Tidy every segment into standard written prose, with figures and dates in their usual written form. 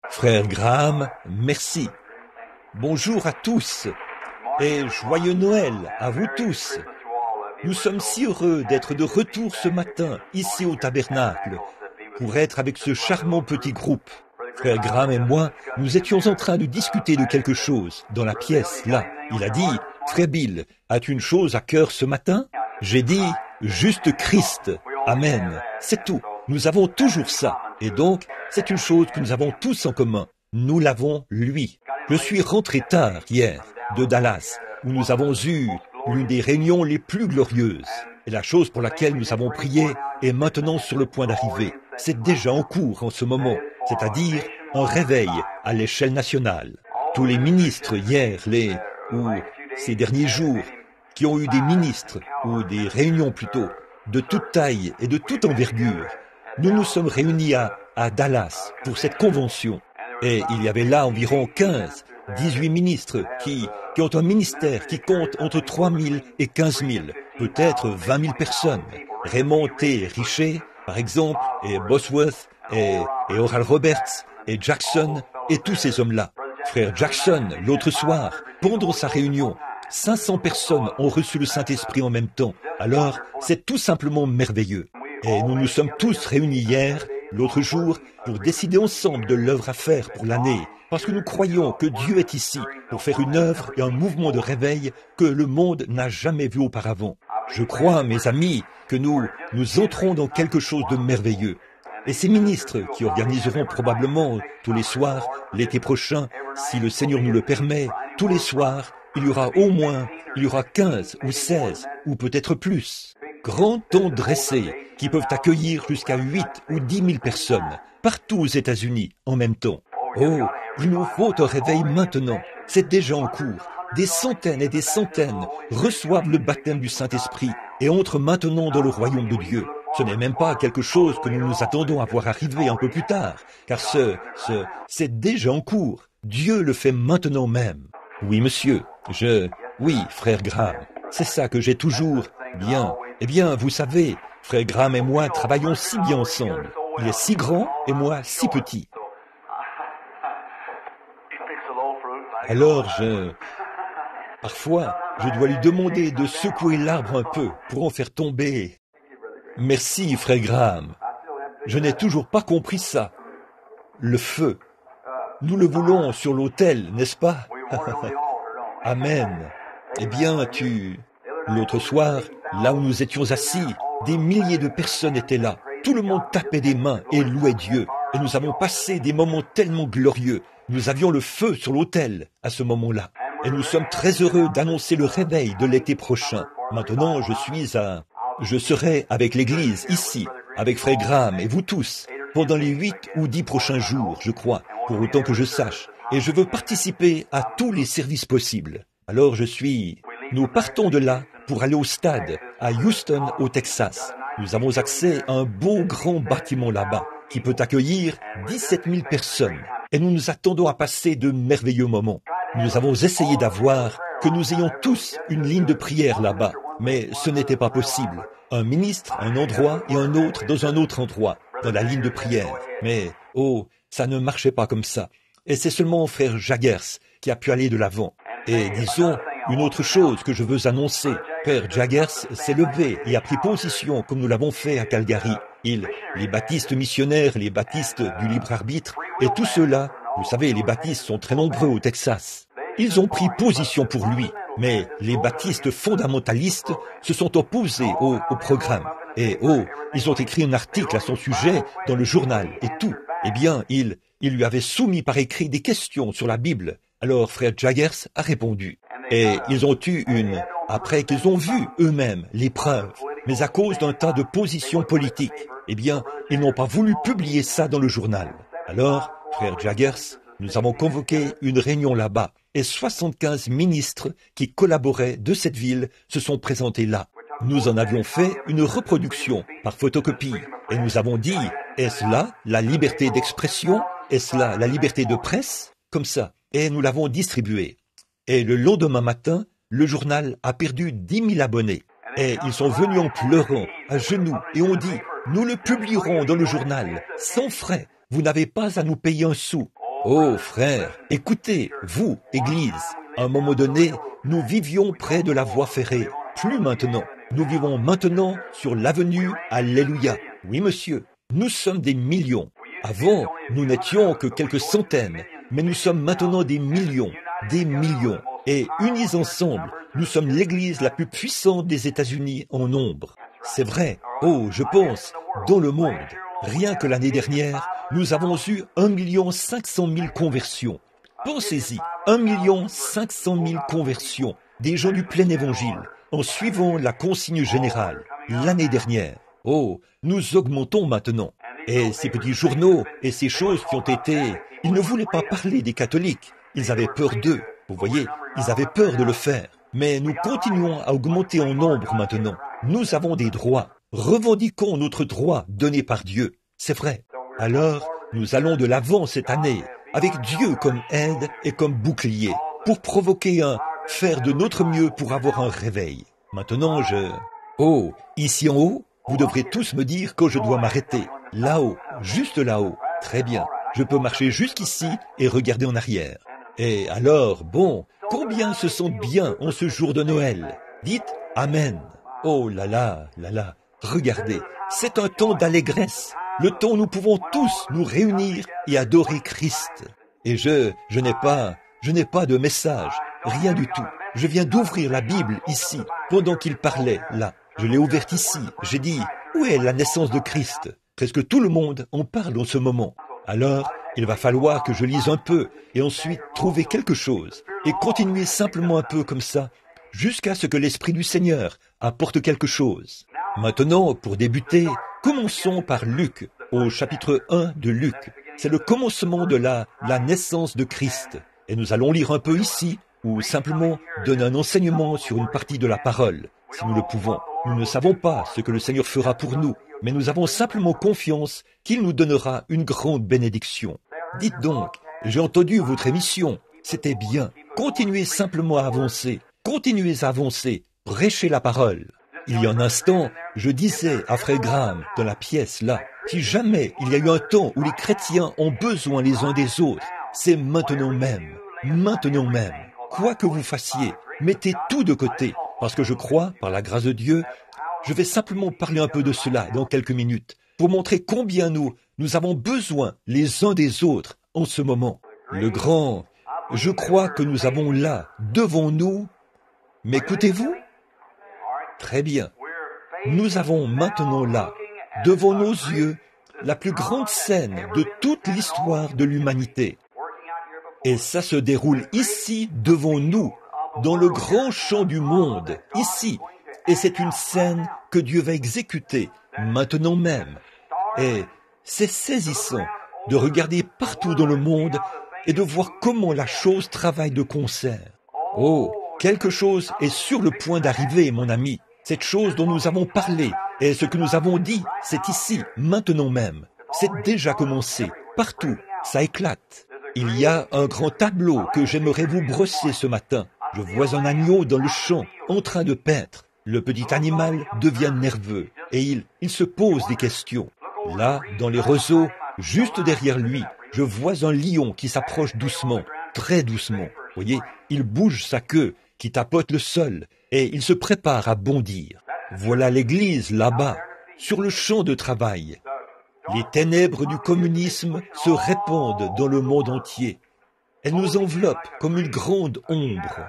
Frère Graham, merci. Bonjour à tous et joyeux Noël à vous tous. Nous sommes si heureux d'être de retour ce matin ici au tabernacle pour être avec ce charmant petit groupe. Frère Graham et moi, nous étions en train de discuter de quelque chose dans la pièce, là. Il a dit, « Frère Bill, as-tu une chose à cœur ce matin ?» J'ai dit, « Juste Christ. Amen. » C'est tout. Nous avons toujours ça. Et donc, c'est une chose que nous avons tous en commun. Nous l'avons, lui. Je suis rentré tard hier de Dallas, où nous avons eu l'une des réunions les plus glorieuses. Et la chose pour laquelle nous avons prié est maintenant sur le point d'arriver. C'est déjà en cours en ce moment, c'est-à-dire un réveil à l'échelle nationale. Tous les ministres hier, ou ces derniers jours, qui ont eu des ministres, ou des réunions plutôt, de toute taille et de toute envergure, nous nous sommes réunis à Dallas pour cette convention. Et il y avait là environ 18 ministres qui ont un ministère qui compte entre 3 000 et 15 000, peut-être 20 000 personnes. Raymond T. Richer, par exemple, et Bosworth, et Oral Roberts, et Jackson, et tous ces hommes-là. Frère Jackson, l'autre soir, pendant sa réunion, 500 personnes ont reçu le Saint-Esprit en même temps. Alors, c'est tout simplement merveilleux. Et nous nous sommes tous réunis hier, l'autre jour, pour décider ensemble de l'œuvre à faire pour l'année, parce que nous croyons que Dieu est ici pour faire une œuvre et un mouvement de réveil que le monde n'a jamais vu auparavant. Je crois, mes amis, que nous entrons dans quelque chose de merveilleux. Et ces ministres qui organiseront probablement tous les soirs, l'été prochain, si le Seigneur nous le permet, tous les soirs, il y aura 15 ou 16 ou peut-être plus. Grands tents dressés qui peuvent accueillir jusqu'à 8 ou 10 000 personnes, partout aux États-Unis en même temps. Oh, il nous faut un réveil maintenant. C'est déjà en cours. Des centaines et des centaines reçoivent le baptême du Saint-Esprit et entrent maintenant dans le royaume de Dieu. Ce n'est même pas quelque chose que nous nous attendons à voir arriver un peu plus tard, car c'est déjà en cours. Dieu le fait maintenant même. Oui, monsieur, oui, frère Graham, c'est ça que j'ai toujours. Bien, eh bien, vous savez, frère Graham et moi travaillons si bien ensemble. Il est si grand et moi si petit. Alors parfois, je dois lui demander de secouer l'arbre un peu pour en faire tomber. Merci, frère Graham. Je n'ai toujours pas compris ça. Le feu. Nous le voulons sur l'autel, n'est-ce pas? Amen. Eh bien, L'autre soir, là où nous étions assis, des milliers de personnes étaient là. Tout le monde tapait des mains et louait Dieu. Et nous avons passé des moments tellement glorieux. Nous avions le feu sur l'autel à ce moment-là. Et nous sommes très heureux d'annoncer le réveil de l'été prochain. Maintenant, je serai avec l'église ici, avec frère Graham et vous tous, pendant les 8 ou 10 prochains jours, je crois, pour autant que je sache. Et je veux participer à tous les services possibles. Alors nous partons de là pour aller au stade, à Houston, au Texas. Nous avons accès à un beau grand bâtiment là-bas, qui peut accueillir 17 000 personnes. Et nous nous attendons à passer de merveilleux moments. Nous avons essayé que nous ayons tous une ligne de prière là-bas, mais ce n'était pas possible. Un ministre, un endroit et un autre dans un autre endroit, dans la ligne de prière. Mais, ça ne marchait pas comme ça. Et c'est seulement frère Jaggers qui a pu aller de l'avant. Et disons, une autre chose que je veux annoncer. Père Jaggers s'est levé et a pris position comme nous l'avons fait à Calgary. Les baptistes missionnaires, les baptistes du libre arbitre, et tous ceux-là, vous savez, les baptistes sont très nombreux au Texas. Ils ont pris position pour lui, mais les baptistes fondamentalistes se sont opposés au programme. Et ils ont écrit un article à son sujet dans le journal et tout. Eh bien, ils lui avaient soumis par écrit des questions sur la Bible. Alors frère Jaggers a répondu. Et ils ont eu après qu'ils ont vu eux-mêmes les preuves, mais à cause d'un tas de positions politiques, eh bien, ils n'ont pas voulu publier ça dans le journal. Alors, frère Jaggers, nous avons convoqué une réunion là-bas, et 75 ministres qui collaboraient de cette ville se sont présentés là. Nous en avions fait une reproduction par photocopie, et nous avons dit, est-ce là la liberté d'expression? Est-ce là la liberté de presse? Comme ça. Et nous l'avons distribué. Et le lendemain matin, le journal a perdu 10 000 abonnés. Et ils sont venus en pleurant, à genoux, et ont dit, nous le publierons dans le journal, sans frais. Vous n'avez pas à nous payer un sou. Oh frères, écoutez, vous, Église, à un moment donné, nous vivions près de la voie ferrée. Plus maintenant. Nous vivons maintenant sur l'avenue Alléluia. Oui, monsieur. Nous sommes des millions. Avant, nous n'étions que quelques centaines, mais nous sommes maintenant des millions. Et unis ensemble, nous sommes l'église la plus puissante des États-Unis en nombre. C'est vrai. Oh, je pense, dans le monde, rien que l'année dernière, nous avons eu 1 500 000 conversions. Pensez-y, 1 500 000 conversions, des gens du plein évangile, en suivant la consigne générale, l'année dernière. Oh, nous augmentons maintenant. Et ces petits journaux et ces choses qui ont été... Ils ne voulaient pas parler des catholiques. Ils avaient peur d'eux. Vous voyez, ils avaient peur de le faire. Mais nous continuons à augmenter en nombre maintenant. Nous avons des droits. Revendiquons notre droit donné par Dieu. C'est vrai. Alors, nous allons de l'avant cette année, avec Dieu comme aide et comme bouclier, pour provoquer faire de notre mieux pour avoir un réveil. Maintenant, Oh, ici en haut, vous devrez tous me dire quand je dois m'arrêter. Là-haut, juste là-haut. Très bien. Je peux marcher jusqu'ici et regarder en arrière. Et alors, bon, combien se sentent bien en ce jour de Noël? Dites Amen. Oh là là, regardez, c'est un temps d'allégresse, le temps où nous pouvons tous nous réunir et adorer Christ. Et je n'ai pas de message, rien du tout. Je viens d'ouvrir la Bible ici, pendant qu'il parlait, là. Je l'ai ouverte ici, j'ai dit, où est la naissance de Christ? Presque tout le monde en parle en ce moment. Alors, il va falloir que je lise un peu, et ensuite trouver quelque chose, et continuer simplement un peu comme ça, jusqu'à ce que l'Esprit du Seigneur apporte quelque chose. Maintenant, pour débuter, commençons par Luc, au chapitre 1 de Luc. C'est le commencement de la naissance de Christ. Et nous allons lire un peu ici, ou simplement donner un enseignement sur une partie de la parole, si nous le pouvons. Nous ne savons pas ce que le Seigneur fera pour nous, mais nous avons simplement confiance qu'il nous donnera une grande bénédiction. Dites donc, j'ai entendu votre émission, c'était bien. Continuez simplement à avancer. Continuez à avancer, prêchez la parole. Il y a un instant, je disais à Frère Graham, dans la pièce là, si jamais il y a eu un temps où les chrétiens ont besoin les uns des autres, c'est maintenant même. Maintenant même. Quoi que vous fassiez, mettez tout de côté, parce que je crois, par la grâce de Dieu, je vais simplement parler un peu de cela dans quelques minutes, pour montrer combien nous avons besoin les uns des autres en ce moment. Je crois que nous avons là, devant nous, m'écoutez-vous? Très bien. Nous avons maintenant là, devant nos yeux, la plus grande scène de toute l'histoire de l'humanité. Et ça se déroule ici, devant nous, dans le grand champ du monde, ici. Et c'est une scène que Dieu va exécuter, maintenant même. Et c'est saisissant de regarder partout dans le monde et de voir comment la chose travaille de concert. Oh, quelque chose est sur le point d'arriver, mon ami. Cette chose dont nous avons parlé et ce que nous avons dit, c'est ici, maintenant même. C'est déjà commencé. Partout, ça éclate. Il y a un grand tableau que j'aimerais vous brosser ce matin. Je vois un agneau dans le champ, en train de paître. Le petit animal devient nerveux et il se pose des questions. Là, dans les roseaux, juste derrière lui, je vois un lion qui s'approche doucement, très doucement. Vous voyez, il bouge sa queue, qui tapote le sol, et il se prépare à bondir. Voilà l'église là-bas, sur le champ de travail. Les ténèbres du communisme se répandent dans le monde entier. Elles nous enveloppent comme une grande ombre.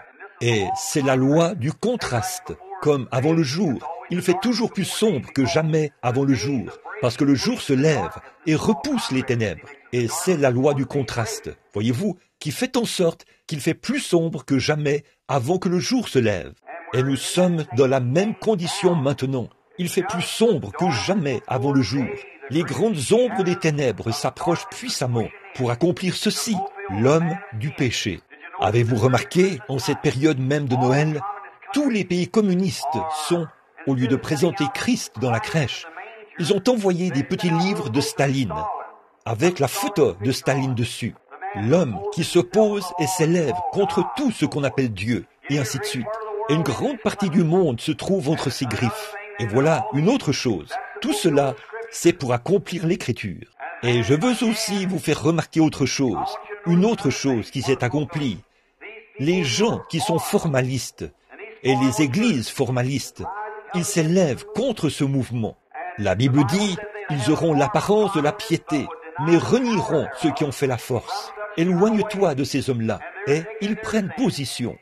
Et c'est la loi du contraste. Comme avant le jour, il fait toujours plus sombre que jamais avant le jour, parce que le jour se lève et repousse les ténèbres. Et c'est la loi du contraste, voyez-vous, qui fait en sorte qu'il fait plus sombre que jamais avant que le jour se lève. Et nous sommes dans la même condition maintenant. Il fait plus sombre que jamais avant le jour. Les grandes ombres des ténèbres s'approchent puissamment pour accomplir ceci, l'homme du péché. Avez-vous remarqué, en cette période même de Noël, tous les pays communistes sont, au lieu de présenter Christ dans la crèche, ils ont envoyé des petits livres de Staline, avec la photo de Staline dessus. L'homme qui s'oppose et s'élève contre tout ce qu'on appelle Dieu, et ainsi de suite. Et une grande partie du monde se trouve entre ses griffes. Et voilà une autre chose. Tout cela, c'est pour accomplir l'Écriture. Et je veux aussi vous faire remarquer autre chose. une autre chose qui s'est accomplie. Les gens qui sont formalistes et les églises formalistes, ils s'élèvent contre ce mouvement. La Bible dit, ils auront l'apparence de la piété, mais renieront ceux qui ont fait la force. Éloigne-toi de ces hommes-là, et ils prennent position.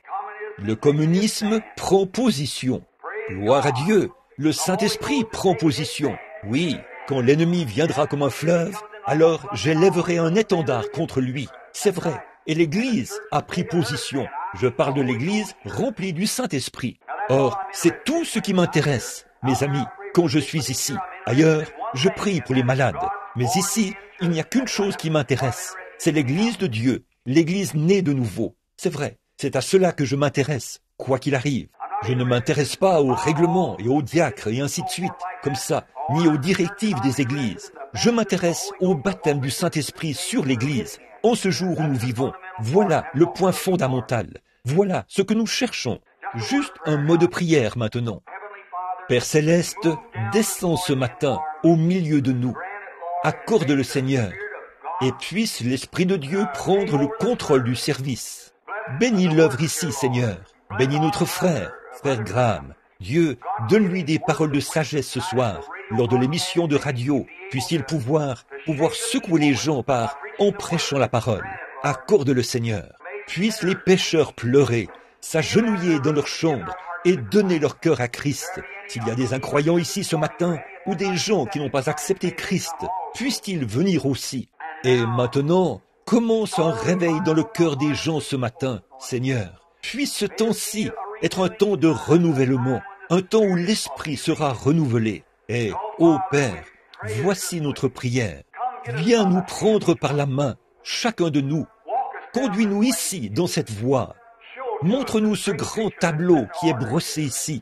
Le communisme prend position. Gloire à Dieu, le Saint-Esprit prend position. Oui, quand l'ennemi viendra comme un fleuve, alors j'élèverai un étendard contre lui. C'est vrai, et l'Église a pris position. Je parle de l'Église remplie du Saint-Esprit. Or, c'est tout ce qui m'intéresse, mes amis, quand je suis ici. Ailleurs, je prie pour les malades. Mais ici, il n'y a qu'une chose qui m'intéresse. C'est l'Église de Dieu, l'Église née de nouveau. C'est vrai, c'est à cela que je m'intéresse, quoi qu'il arrive. Je ne m'intéresse pas aux règlements et aux diacres et ainsi de suite, comme ça, ni aux directives des églises. Je m'intéresse au baptême du Saint-Esprit sur l'Église, en ce jour où nous vivons. Voilà le point fondamental. Voilà ce que nous cherchons. Juste un mot de prière maintenant. Père Céleste, descends ce matin au milieu de nous. Accorde le Seigneur, et puisse l'Esprit de Dieu prendre le contrôle du service. Bénis l'œuvre ici, Seigneur. Bénis notre frère Graham. Dieu, donne-lui des paroles de sagesse ce soir, lors de l'émission de radio. Puisse-t-il pouvoir secouer les gens en prêchant la parole. Accorde le Seigneur. Puissent les pécheurs pleurer, s'agenouiller dans leur chambre et donner leur cœur à Christ. S'il y a des incroyants ici ce matin, ou des gens qui n'ont pas accepté Christ, puissent-ils venir aussi. Et maintenant, commence un réveil dans le cœur des gens ce matin, Seigneur. Puisse ce temps-ci être un temps de renouvellement, un temps où l'esprit sera renouvelé. Et, ô Père, voici notre prière. Viens nous prendre par la main, chacun de nous. Conduis-nous ici, dans cette voie. Montre-nous ce grand tableau qui est brossé ici,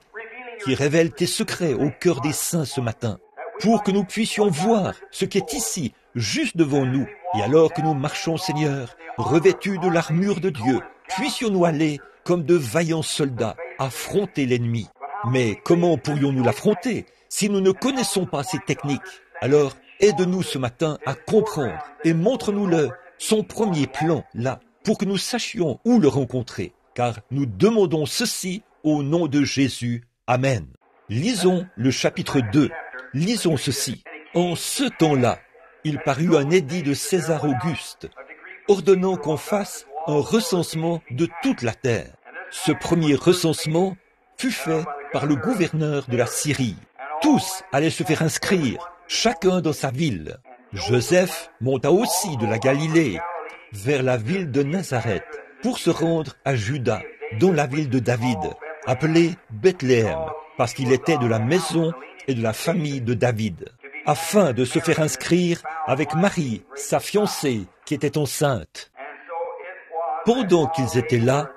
qui révèle tes secrets au cœur des saints ce matin, pour que nous puissions voir ce qui est ici, juste devant nous. Et alors que nous marchons, Seigneur, revêtus de l'armure de Dieu, puissions-nous aller comme de vaillants soldats, affronter l'ennemi. Mais comment pourrions-nous l'affronter si nous ne connaissons pas ces techniques? Alors, aide-nous ce matin à comprendre et montre-nous son premier plan, là, pour que nous sachions où le rencontrer. Car nous demandons ceci au nom de Jésus. Amen. Lisons le chapitre 2. Lisons ceci. En ce temps-là, il parut un édit de César Auguste, ordonnant qu'on fasse un recensement de toute la terre. Ce premier recensement fut fait par le gouverneur de la Syrie. Tous allaient se faire inscrire, chacun dans sa ville. Joseph monta aussi de la Galilée vers la ville de Nazareth pour se rendre à Juda, dans la ville de David, appelée Bethléem, parce qu'il était de la maison et de la famille de David, afin de se faire inscrire avec Marie, sa fiancée, qui était enceinte. Pendant qu'ils étaient là,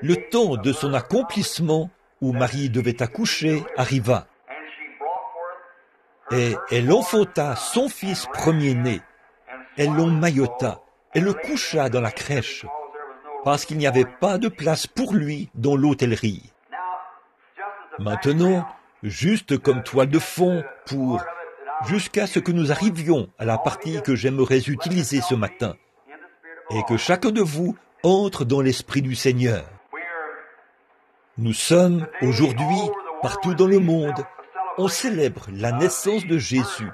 le temps de son accomplissement, où Marie devait accoucher, arriva. Et elle enfanta son fils premier-né. Elle l'emmaillota et le coucha dans la crèche, parce qu'il n'y avait pas de place pour lui dans l'hôtellerie. Maintenant, juste comme toile de fond jusqu'à ce que nous arrivions à la partie que j'aimerais utiliser ce matin, et que chacun de vous entre dans l'Esprit du Seigneur. Nous sommes aujourd'hui, partout dans le monde, on célèbre la naissance de Jésus,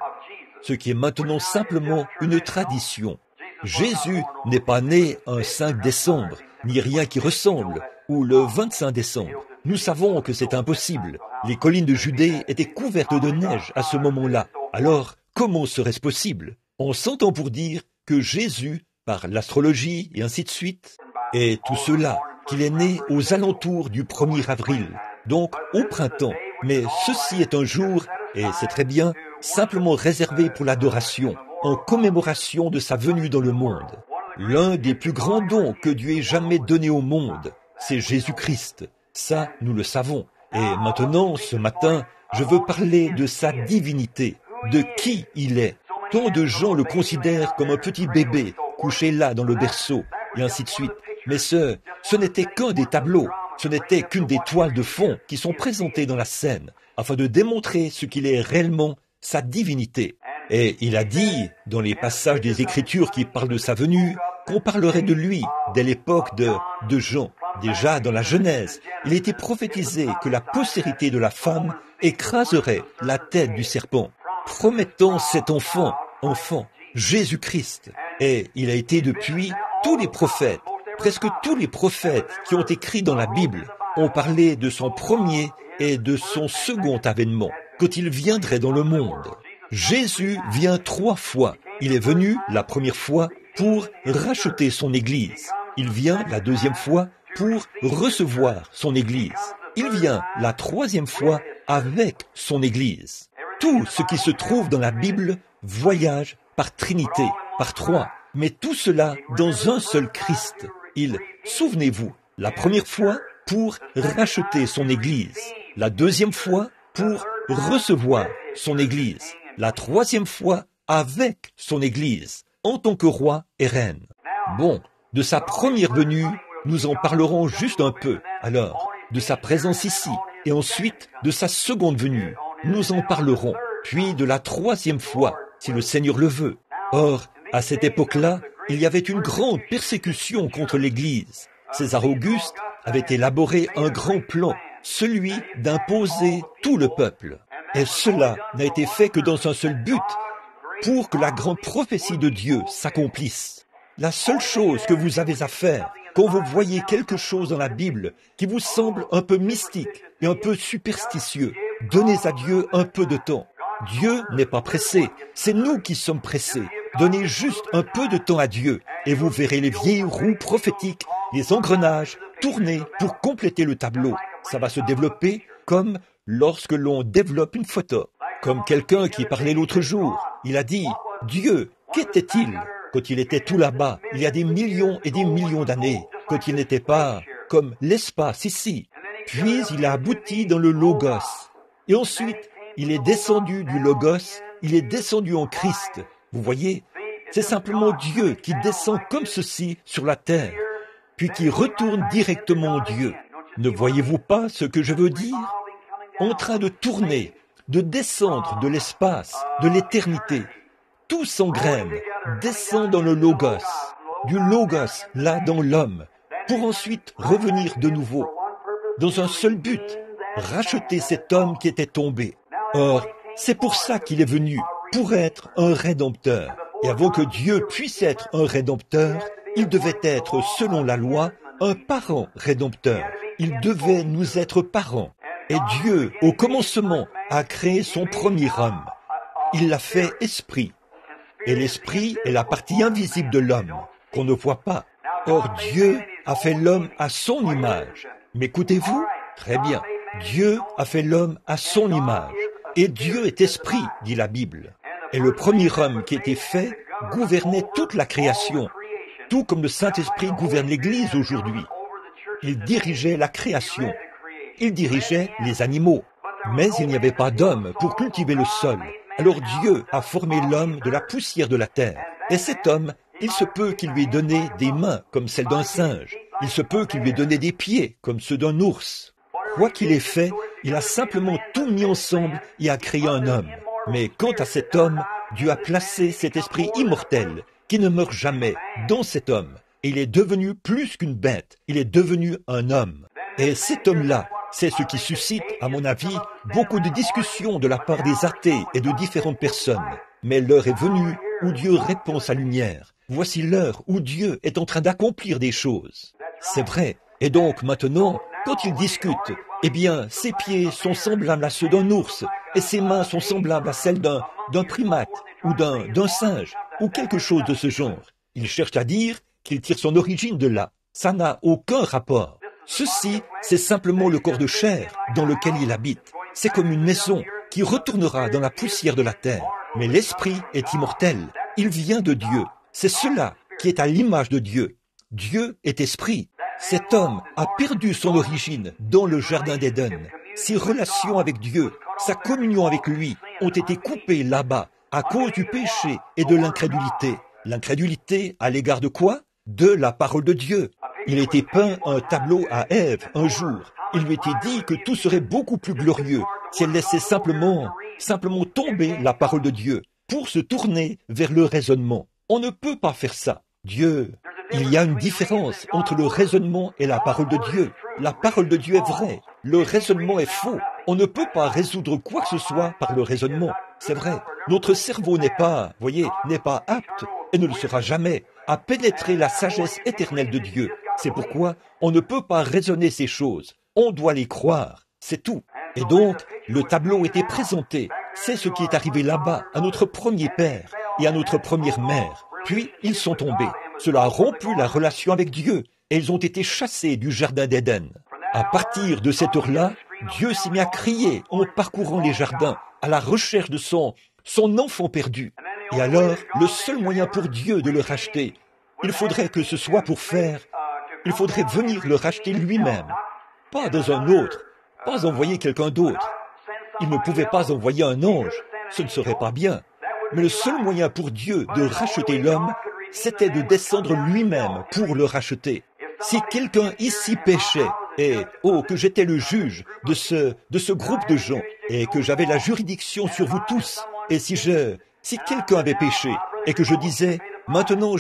ce qui est maintenant simplement une tradition. Jésus n'est pas né un 5 décembre, ni rien qui ressemble, ou le 25 décembre. Nous savons que c'est impossible. Les collines de Judée étaient couvertes de neige à ce moment-là. Alors, comment serait-ce possible? On s'entend pour dire que Jésus, par l'astrologie et ainsi de suite, et tout cela, qu'il est né aux alentours du 1er avril, donc au printemps. Mais ceci est un jour, et c'est très bien, simplement réservé pour l'adoration, en commémoration de sa venue dans le monde. L'un des plus grands dons que Dieu ait jamais donné au monde, c'est Jésus-Christ. Ça, nous le savons. Et maintenant, ce matin, je veux parler de sa divinité, de qui il est. Tant de gens le considèrent comme un petit bébé, couché là dans le berceau, et ainsi de suite. Mais ce n'était qu'un des tableaux, ce n'était qu'une des toiles de fond qui sont présentées dans la scène, afin de démontrer ce qu'il est réellement, sa divinité. Et il a dit, dans les passages des Écritures qui parlent de sa venue, qu'on parlerait de lui dès l'époque de Jean. Déjà dans la Genèse, il était prophétisé que la postérité de la femme écraserait la tête du serpent, promettant cet enfant, Jésus-Christ. Et il a été depuis tous les prophètes, presque tous les prophètes qui ont écrit dans la Bible, ont parlé de son premier et de son second avènement, quand il viendrait dans le monde. Jésus vient 3 fois. Il est venu la première fois pour racheter son Église. Il vient la deuxième fois pour recevoir son Église. Il vient la 3e fois avec son Église. Tout ce qui se trouve dans la Bible voyage par Trinité, par 3, mais tout cela dans un seul Christ. Souvenez-vous, la première fois pour racheter son Église, la deuxième fois pour recevoir son Église, la 3e fois avec son Église, en tant que roi et reine. Bon, de sa première venue, nous en parlerons juste un peu, alors, de sa présence ici, et ensuite de sa seconde venue, nous en parlerons, puis de la 3e fois, si le Seigneur le veut. Or, à cette époque-là, il y avait une grande persécution contre l'Église. César Auguste avait élaboré un grand plan, celui d'imposer tout le peuple. Et cela n'a été fait que dans un seul but, pour que la grande prophétie de Dieu s'accomplisse. La seule chose que vous avez à faire, quand vous voyez quelque chose dans la Bible qui vous semble un peu mystique et un peu superstitieux, donnez à Dieu un peu de temps. Dieu n'est pas pressé, c'est nous qui sommes pressés. Donnez juste un peu de temps à Dieu et vous verrez les vieilles roues prophétiques, les engrenages tourner pour compléter le tableau. Ça va se développer comme lorsque l'on développe une photo. Comme quelqu'un qui parlait l'autre jour, il a dit « Dieu, qu'était-il quand il était tout là-bas, il y a des millions et des millions d'années, quand il n'était pas comme l'espace ici. Puis il a abouti dans le Logos. Et ensuite, il est descendu du Logos, il est descendu en Christ. Vous voyez, c'est simplement Dieu qui descend comme ceci sur la terre, puis qui retourne directement en Dieu. Ne voyez-vous pas ce que je veux dire? En train de tourner, de descendre de l'espace, de l'éternité. Tout s'engraine, descend dans le Logos, du Logos là dans l'homme, pour ensuite revenir de nouveau, dans un seul but, racheter cet homme qui était tombé. Or, c'est pour ça qu'il est venu, pour être un rédempteur. Et avant que Dieu puisse être un rédempteur, il devait être, selon la loi, un parent rédempteur. Il devait nous être parents. Et Dieu, au commencement, a créé son premier homme. Il l'a fait esprit. Et l'esprit est la partie invisible de l'homme, qu'on ne voit pas. Or, Dieu a fait l'homme à son image. M'écoutez-vous? Très bien. Dieu a fait l'homme à son image. Et Dieu est esprit, dit la Bible. Et le premier homme qui était fait gouvernait toute la création, tout comme le Saint-Esprit gouverne l'Église aujourd'hui. Il dirigeait la création. Il dirigeait les animaux. Mais il n'y avait pas d'homme pour cultiver le sol. Alors Dieu a formé l'homme de la poussière de la terre. Et cet homme, il se peut qu'il lui ait donné des mains comme celles d'un singe. Il se peut qu'il lui ait donné des pieds comme ceux d'un ours. Quoi qu'il ait fait, il a simplement tout mis ensemble et a créé un homme. Mais quant à cet homme, Dieu a placé cet esprit immortel qui ne meurt jamais dans cet homme. Et il est devenu plus qu'une bête. Il est devenu un homme. Et cet homme-là, c'est ce qui suscite, à mon avis, beaucoup de discussions de la part des athées et de différentes personnes. Mais l'heure est venue où Dieu répand sa lumière. Voici l'heure où Dieu est en train d'accomplir des choses. C'est vrai. Et donc maintenant, quand il discute, eh bien, ses pieds sont semblables à ceux d'un ours, et ses mains sont semblables à celles d'un primate, ou d'un singe, ou quelque chose de ce genre. Il cherche à dire qu'il tire son origine de là. Ça n'a aucun rapport. Ceci, c'est simplement le corps de chair dans lequel il habite. C'est comme une maison qui retournera dans la poussière de la terre. Mais l'esprit est immortel. Il vient de Dieu. C'est cela qui est à l'image de Dieu. Dieu est esprit. Cet homme a perdu son origine dans le jardin d'Éden. Ses relations avec Dieu, sa communion avec lui ont été coupées là-bas à cause du péché et de l'incrédulité. L'incrédulité à l'égard de quoi? De la parole de Dieu. Il a été peint un tableau à Ève un jour. Il lui était dit que tout serait beaucoup plus glorieux si elle laissait simplement tomber la parole de Dieu pour se tourner vers le raisonnement. On ne peut pas faire ça. Dieu, Il y a une différence entre le raisonnement et la parole de Dieu. La parole de Dieu est vraie, le raisonnement est faux. On ne peut pas résoudre quoi que ce soit par le raisonnement. C'est vrai, notre cerveau n'est pas apte, et ne le sera jamais, à pénétrer la sagesse éternelle de Dieu. C'est pourquoi on ne peut pas raisonner ces choses. On doit les croire, c'est tout. Et donc, le tableau était présenté. C'est ce qui est arrivé là-bas à notre premier père et à notre première mère. Puis, ils sont tombés. Cela a rompu la relation avec Dieu et ils ont été chassés du jardin d'Éden. À partir de cette heure-là, Dieu s'est mis à crier en parcourant les jardins à la recherche de son enfant perdu. Et alors, le seul moyen pour Dieu de le racheter, il faudrait que ce soit il faudrait venir le racheter lui-même, pas dans un autre, pas envoyer quelqu'un d'autre. Il ne pouvait pas envoyer un ange, ce ne serait pas bien. Mais le seul moyen pour Dieu de racheter l'homme, c'était de descendre lui-même pour le racheter. Si quelqu'un ici péchait, et que j'étais le juge de ce groupe de gens, et que j'avais la juridiction sur vous tous, et si quelqu'un avait péché, et que je disais, maintenant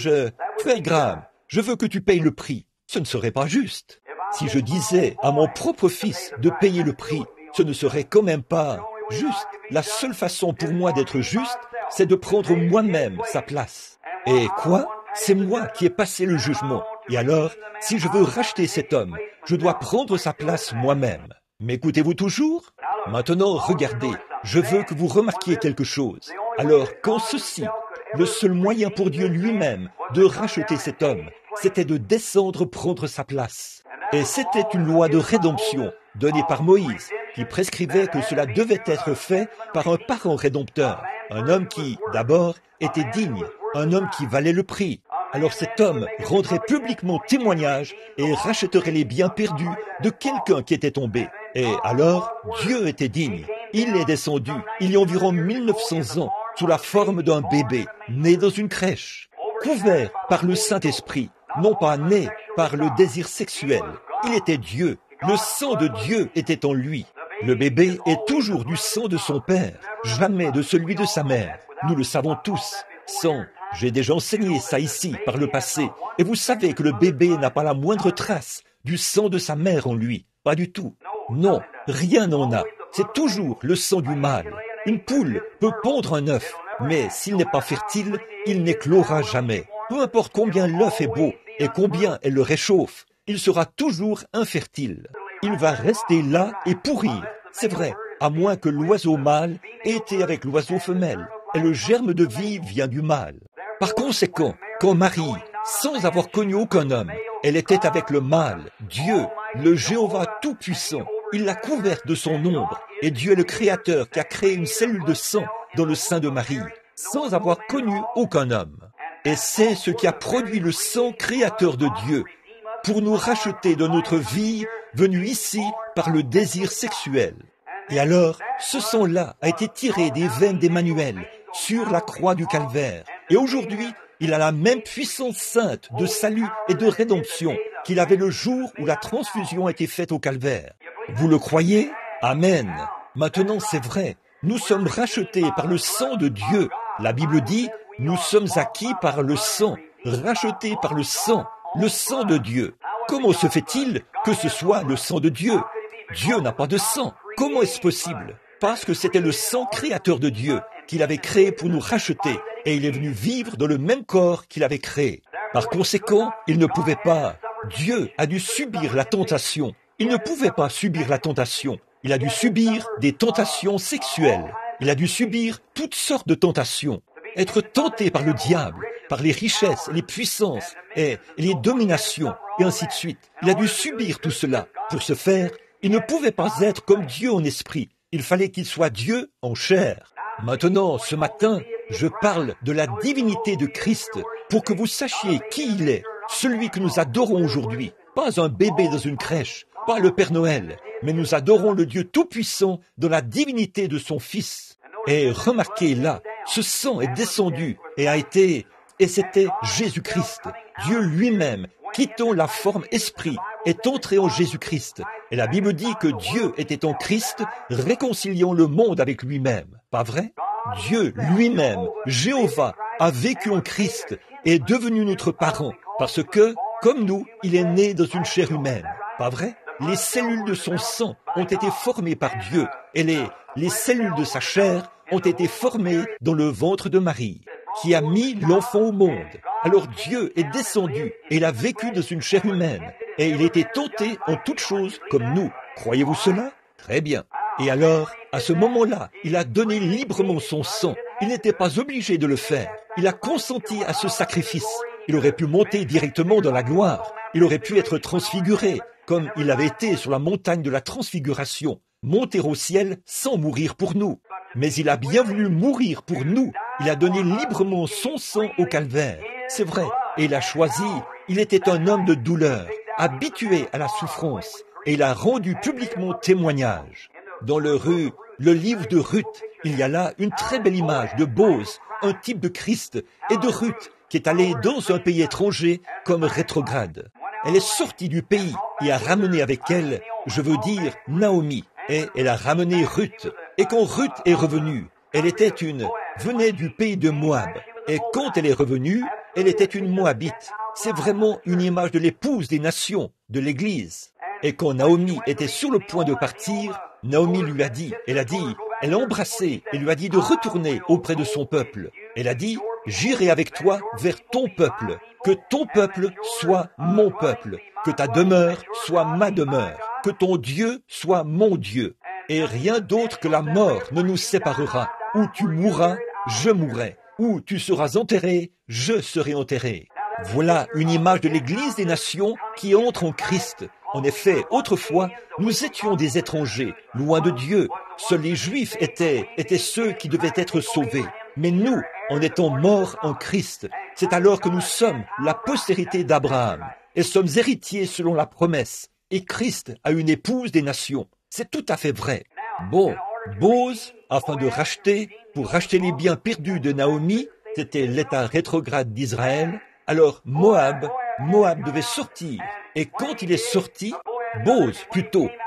frère Graham, je veux que tu payes le prix, ce ne serait pas juste. Si je disais à mon propre fils de payer le prix, ce ne serait quand même pas juste. La seule façon pour moi d'être juste, c'est de prendre moi-même sa place. Et quoi? C'est moi qui ai passé le jugement. Et alors, si je veux racheter cet homme, je dois prendre sa place moi-même. M'écoutez-vous toujours? Maintenant, regardez, je veux que vous remarquiez quelque chose. Alors, quand ceci, le seul moyen pour Dieu lui-même de racheter cet homme, c'était de descendre prendre sa place. Et c'était une loi de rédemption donnée par Moïse, qui prescrivait que cela devait être fait par un parent rédempteur, un homme qui, d'abord, était digne, un homme qui valait le prix. Alors cet homme rendrait publiquement témoignage et rachèterait les biens perdus de quelqu'un qui était tombé. Et alors, Dieu était digne. Il est descendu, il y a environ 1900 ans, sous la forme d'un bébé, né dans une crèche, couvert par le Saint-Esprit, non pas né par le désir sexuel. Il était Dieu, le sang de Dieu était en lui. Le bébé est toujours du sang de son père, jamais de celui de sa mère. Nous le savons tous. J'ai déjà enseigné ça ici, par le passé, et vous savez que le bébé n'a pas la moindre trace du sang de sa mère en lui. Pas du tout. Non, rien n'en a. C'est toujours le sang du mâle. Une poule peut pondre un œuf, mais s'il n'est pas fertile, il n'éclora jamais. Peu importe combien l'œuf est beau et combien elle le réchauffe, il sera toujours infertile. Il va rester là et pourrir. C'est vrai, à moins que l'oiseau mâle ait été avec l'oiseau femelle. Et le germe de vie vient du mâle. Par conséquent, quand Marie, sans avoir connu aucun homme, elle était avec le mâle, Dieu, le Jéhovah Tout-Puissant, il l'a couverte de son ombre, et Dieu est le Créateur qui a créé une cellule de sang dans le sein de Marie, sans avoir connu aucun homme. Et c'est ce qui a produit le sang créateur de Dieu, pour nous racheter de notre vie venue ici par le désir sexuel. Et alors, ce sang-là a été tiré des veines d'Emmanuel sur la croix du Calvaire. Et aujourd'hui, il a la même puissance sainte de salut et de rédemption qu'il avait le jour où la transfusion a été faite au Calvaire. Vous le croyez? Amen. Maintenant, c'est vrai. Nous sommes rachetés par le sang de Dieu. La Bible dit, nous sommes acquis par le sang, rachetés par le sang de Dieu. Comment se fait-il que ce soit le sang de Dieu? Dieu n'a pas de sang. Comment est-ce possible? Parce que c'était le sang créateur de Dieu qu'il avait créé pour nous racheter, et il est venu vivre dans le même corps qu'il avait créé. Par conséquent, il ne pouvait pas. Dieu a dû subir la tentation. Il ne pouvait pas subir la tentation. Il a dû subir des tentations sexuelles. Il a dû subir toutes sortes de tentations. Être tenté par le diable, par les richesses, les puissances et les dominations, et ainsi de suite. Il a dû subir tout cela. Pour ce faire, il ne pouvait pas être comme Dieu en esprit. Il fallait qu'il soit Dieu en chair. Maintenant, ce matin, je parle de la divinité de Christ pour que vous sachiez qui il est, celui que nous adorons aujourd'hui. Pas un bébé dans une crèche, pas le Père Noël, mais nous adorons le Dieu Tout-Puissant dans la divinité de son Fils. Et remarquez là, ce sang est descendu et c'était Jésus-Christ, Dieu lui-même, quittant la forme esprit, est entré en Jésus-Christ. Et la Bible dit que Dieu était en Christ, réconciliant le monde avec lui-même. Pas vrai? Dieu lui-même, Jéhovah, a vécu en Christ et est devenu notre parent, parce que, comme nous, il est né dans une chair humaine. Pas vrai? Les cellules de son sang ont été formées par Dieu, et les cellules de sa chair ont été formées dans le ventre de Marie, qui a mis l'enfant au monde. Alors Dieu est descendu, et il a vécu dans une chair humaine, et il était tenté en toutes choses comme nous. Croyez-vous cela? Très bien. Et alors, à ce moment-là, il a donné librement son sang. Il n'était pas obligé de le faire. Il a consenti à ce sacrifice. Il aurait pu monter directement dans la gloire. Il aurait pu être transfiguré, comme il avait été sur la montagne de la transfiguration, monter au ciel sans mourir pour nous. Mais il a bien voulu mourir pour nous. Il a donné librement son sang au calvaire. C'est vrai. Et il a choisi. Il était un homme de douleur, habitué à la souffrance. Et il a rendu publiquement témoignage. Dans le livre de Ruth, il y a là une très belle image de Boz, un type de Christ, et de Ruth, qui est allée dans un pays étranger comme rétrograde. Elle est sortie du pays et a ramené avec elle, je veux dire, Naomi, et elle a ramené Ruth. Et quand Ruth est revenue, venait du pays de Moab. Et quand elle est revenue, elle était une Moabite. C'est vraiment une image de l'épouse des nations, de l'Église. Et quand Naomi était sur le point de partir, Naomi lui a dit, elle a embrassé et lui a dit de retourner auprès de son peuple. Elle a dit, j'irai avec toi vers ton peuple, que ton peuple soit mon peuple, que ta demeure soit ma demeure, que ton Dieu soit mon Dieu. Et rien d'autre que la mort ne nous séparera. Où tu mourras, je mourrai. Où tu seras enterré, je serai enterré. Voilà une image de l'Église des nations qui entre en Christ. En effet, autrefois, nous étions des étrangers, loin de Dieu. Seuls les Juifs étaient ceux qui devaient être sauvés. Mais nous, en étant morts en Christ, c'est alors que nous sommes la postérité d'Abraham et sommes héritiers selon la promesse. Et Christ a une épouse des nations. C'est tout à fait vrai. Bon, Boz, pour racheter les biens perdus de Naomi, c'était l'état rétrograde d'Israël. Alors Moab devait sortir. Et quand il est sorti,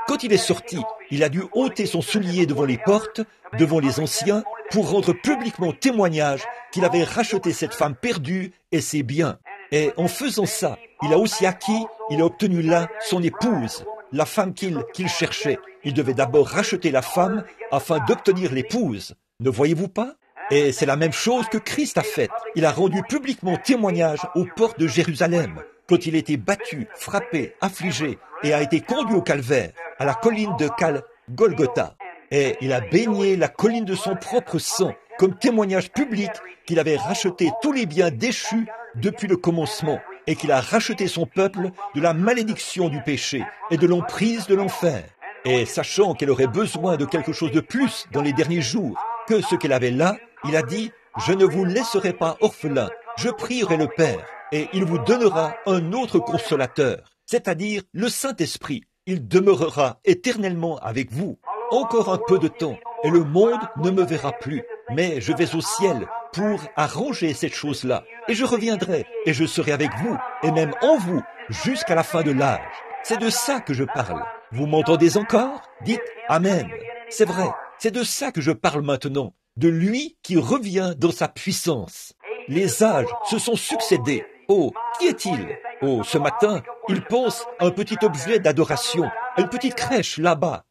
quand il est sorti, il a dû ôter son soulier devant les portes, devant les anciens, pour rendre publiquement témoignage qu'il avait racheté cette femme perdue et ses biens. Et en faisant ça, il a obtenu là son épouse, la femme qu'il cherchait. Il devait d'abord racheter la femme afin d'obtenir l'épouse. Ne voyez-vous pas? Et c'est la même chose que Christ a faite. Il a rendu publiquement témoignage aux portes de Jérusalem, quand il était battu, frappé, affligé, et a été conduit au calvaire, à la colline de Golgotha. Et il a baigné la colline de son propre sang, comme témoignage public qu'il avait racheté tous les biens déchus depuis le commencement, et qu'il a racheté son peuple de la malédiction du péché et de l'emprise de l'enfer. Et sachant qu'elle aurait besoin de quelque chose de plus dans les derniers jours que ce qu'elle avait là, il a dit, « Je ne vous laisserai pas orphelin, je prierai le Père, et il vous donnera un autre consolateur, c'est-à-dire le Saint-Esprit. Il demeurera éternellement avec vous. Encore un peu de temps, et le monde ne me verra plus, mais je vais au ciel pour arranger cette chose-là, et je reviendrai, et je serai avec vous, et même en vous, jusqu'à la fin de l'âge. » C'est de ça que je parle. Vous m'entendez encore? Dites Amen. C'est vrai, c'est de ça que je parle maintenant, de lui qui revient dans sa puissance. Les âges se sont succédés. Oh, qui est-il? Oh, ce matin, il pense à un petit objet d'adoration, à une petite crèche là-bas,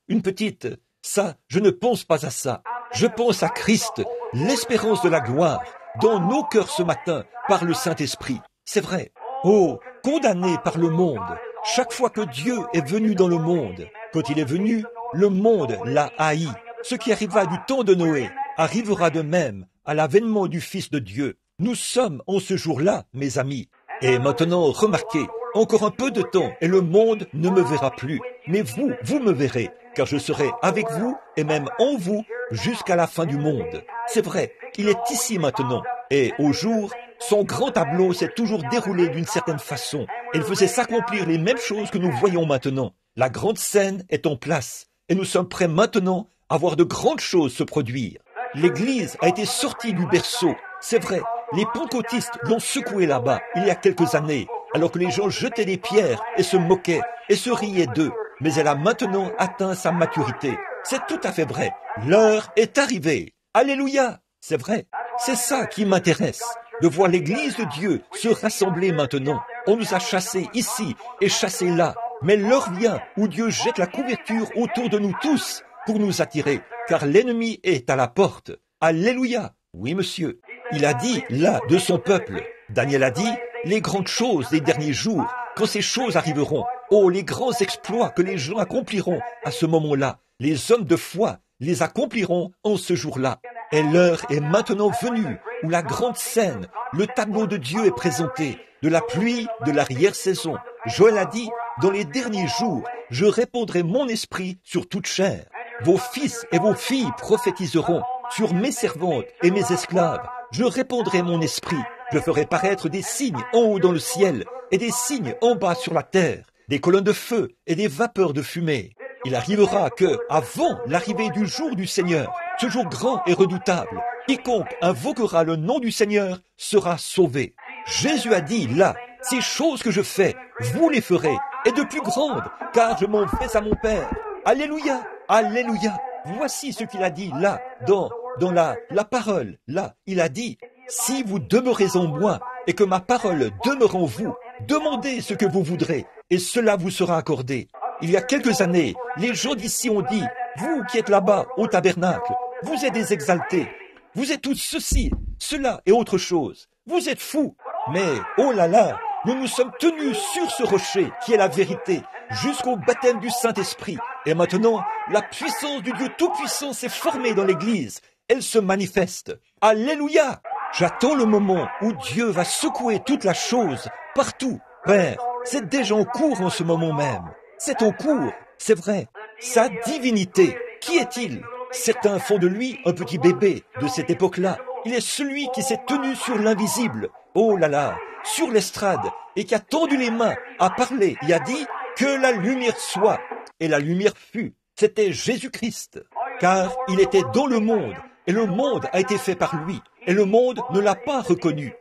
Ça, je ne pense pas à ça. Je pense à Christ, l'espérance de la gloire, dans nos cœurs ce matin, par le Saint-Esprit. C'est vrai. Oh, condamné par le monde. Chaque fois que Dieu est venu dans le monde, quand il est venu, le monde l'a haï. Ce qui arriva du temps de Noé arrivera de même à l'avènement du Fils de Dieu. Nous sommes en ce jour-là, mes amis. Et maintenant, remarquez, encore un peu de temps et le monde ne me verra plus. Mais vous me verrez, car je serai avec vous et même en vous jusqu'à la fin du monde. C'est vrai, il est ici maintenant. Et au jour, son grand tableau s'est toujours déroulé d'une certaine façon. Il faisait s'accomplir les mêmes choses que nous voyons maintenant. La grande scène est en place. Et nous sommes prêts maintenant à voir de grandes choses se produire. L'Église a été sortie du berceau. C'est vrai, les pentecôtistes l'ont secouée là-bas, il y a quelques années, alors que les gens jetaient des pierres et se moquaient et se riaient d'eux. Mais elle a maintenant atteint sa maturité. C'est tout à fait vrai. L'heure est arrivée. Alléluia! C'est vrai, c'est ça qui m'intéresse, de voir l'Église de Dieu se rassembler maintenant. On nous a chassés ici et chassés là, mais l'heure vient où Dieu jette la couverture autour de nous tous pour nous attirer, car l'ennemi est à la porte. Alléluia! Oui, monsieur. Il a dit là de son peuple. Daniel a dit, les grandes choses des derniers jours, quand ces choses arriveront, oh, les grands exploits que les gens accompliront à ce moment-là, les hommes de foi les accompliront en ce jour-là. Et l'heure est maintenant venue où la grande scène, le tableau de Dieu est présenté, de la pluie, de l'arrière-saison. Joël a dit, dans les derniers jours, je répandrai mon esprit sur toute chair. Vos fils et vos filles prophétiseront sur mes servantes et mes esclaves. Je répandrai mon esprit. Je ferai paraître des signes en haut dans le ciel et des signes en bas sur la terre, des colonnes de feu et des vapeurs de fumée. Il arrivera que, avant l'arrivée du jour du Seigneur, ce jour grand et redoutable, quiconque invoquera le nom du Seigneur sera sauvé. Jésus a dit là, ces choses que je fais, vous les ferez, et de plus grandes, car je m'en vais à mon Père. Alléluia, alléluia. Voici ce qu'il a dit là, dans la parole. Là, il a dit, si vous demeurez en moi et que ma parole demeure en vous, demandez ce que vous voudrez, et cela vous sera accordé. Il y a quelques années, les gens d'ici ont dit, vous qui êtes là-bas au tabernacle, vous êtes des exaltés, vous êtes tous ceci, cela et autre chose. Vous êtes fous. Mais, oh là là, nous nous sommes tenus sur ce rocher qui est la vérité, jusqu'au baptême du Saint-Esprit. Et maintenant, la puissance du Dieu Tout-Puissant s'est formée dans l'Église. Elle se manifeste. Alléluia! J'attends le moment où Dieu va secouer toute la chose, partout. Père, c'est déjà en cours en ce moment même. C'est en cours, c'est vrai. Sa divinité, qui est-il? Certains font de lui un petit bébé de cette époque-là. Il est celui qui s'est tenu sur l'invisible. Oh là là, sur l'estrade, et qui a tendu les mains, a parlé et a dit que la lumière soit. Et la lumière fut. C'était Jésus-Christ. Car il était dans le monde, et le monde a été fait par lui. Et le monde ne l'a pas reconnu.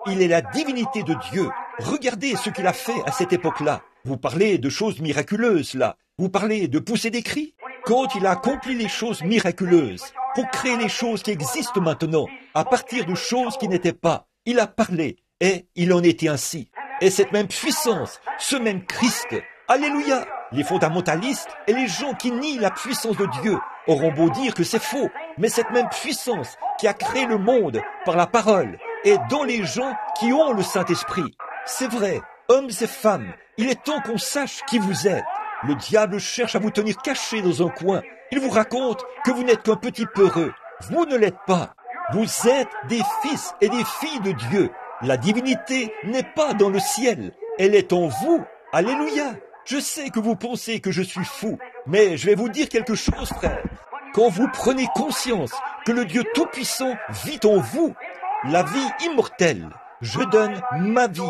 Il est la divinité de Dieu. Regardez ce qu'il a fait à cette époque-là. Vous parlez de choses miraculeuses, là. Vous parlez de pousser des cris. Quand il a accompli les choses miraculeuses, pour créer les choses qui existent maintenant, à partir de choses qui n'étaient pas, il a parlé, et il en était ainsi. Et cette même puissance, ce même Christ, alléluia, les fondamentalistes et les gens qui nient la puissance de Dieu auront beau dire que c'est faux, mais cette même puissance qui a créé le monde par la parole est dans les gens qui ont le Saint-Esprit. C'est vrai, hommes et femmes, il est temps qu'on sache qui vous êtes. Le diable cherche à vous tenir cachés dans un coin. Il vous raconte que vous n'êtes qu'un petit peureux. Vous ne l'êtes pas. Vous êtes des fils et des filles de Dieu. La divinité n'est pas dans le ciel. Elle est en vous. Alléluia. Je sais que vous pensez que je suis fou, mais je vais vous dire quelque chose, frère. Quand vous prenez conscience que le Dieu Tout-Puissant vit en vous, la vie immortelle, je donne ma vie,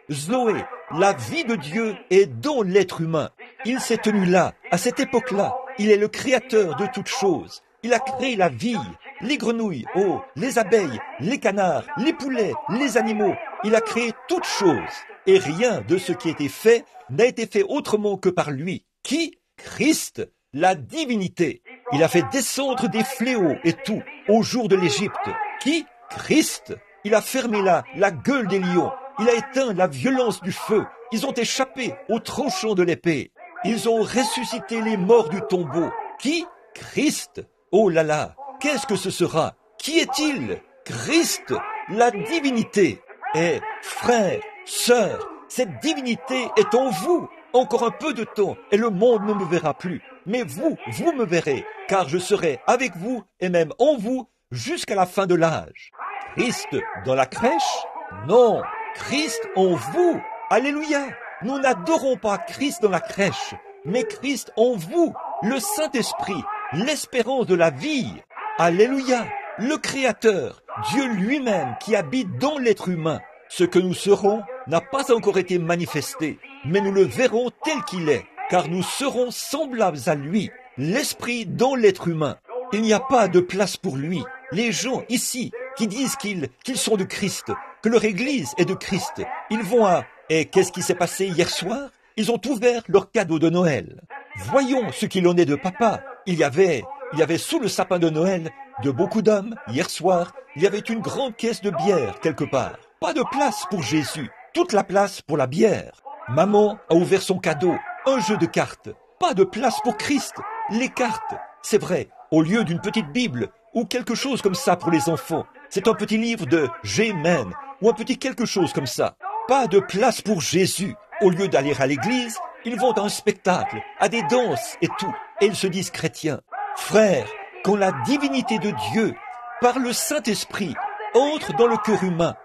Zoé, la vie de Dieu est dans l'être humain. Il s'est tenu là, à cette époque-là. Il est le créateur de toutes choses. Il a créé la vie, les grenouilles, oh, les abeilles, les canards, les poulets, les animaux. Il a créé toutes choses. Et rien de ce qui a été fait n'a été fait autrement que par lui. Qui? Christ, la divinité. Il a fait descendre des fléaux et tout au jour de l'Égypte. Qui? Christ. Il a fermé là la gueule des lions. Il a éteint la violence du feu. Ils ont échappé au tranchant de l'épée. Ils ont ressuscité les morts du tombeau. Qui? Christ. Oh là là, qu'est-ce que ce sera? Qui est-il? Christ, la divinité. Et frères, sœurs, cette divinité est en vous. Encore un peu de temps et le monde ne me verra plus. Mais vous me verrez, car je serai avec vous et même en vous jusqu'à la fin de l'âge. Christ dans la crèche? Non, Christ en vous. Alléluia. Nous n'adorons pas Christ dans la crèche, mais Christ en vous, le Saint-Esprit, l'espérance de la vie. Alléluia. Le Créateur, Dieu lui-même qui habite dans l'être humain. Ce que nous serons n'a pas encore été manifesté, mais nous le verrons tel qu'il est, car nous serons semblables à lui, l'Esprit dans l'être humain. Il n'y a pas de place pour lui. Les gens ici qui disent qu'ils sont de Christ, que leur Église est de Christ, ils vont à... Et qu'est-ce qui s'est passé hier soir? Ils ont ouvert leur cadeau de Noël. Voyons ce qu'il en est de papa. Il y avait il y avait sous le sapin de Noël de beaucoup d'hommes. Hier soir, il y avait une grande caisse de bière quelque part. Pas de place pour Jésus, toute la place pour la bière. Maman a ouvert son cadeau, un jeu de cartes. Pas de place pour Christ, les cartes. C'est vrai, au lieu d'une petite Bible ou quelque chose comme ça pour les enfants, c'est un petit livre de G-Men ou un petit quelque chose comme ça. Pas de place pour Jésus. Au lieu d'aller à l'église, ils vont à un spectacle, à des danses et tout, et ils se disent chrétiens. Frères, quand la divinité de Dieu, par le Saint-Esprit, entre dans le cœur humain,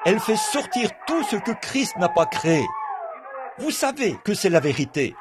elle fait sortir tout ce que Christ n'a pas créé. Vous savez que c'est la vérité.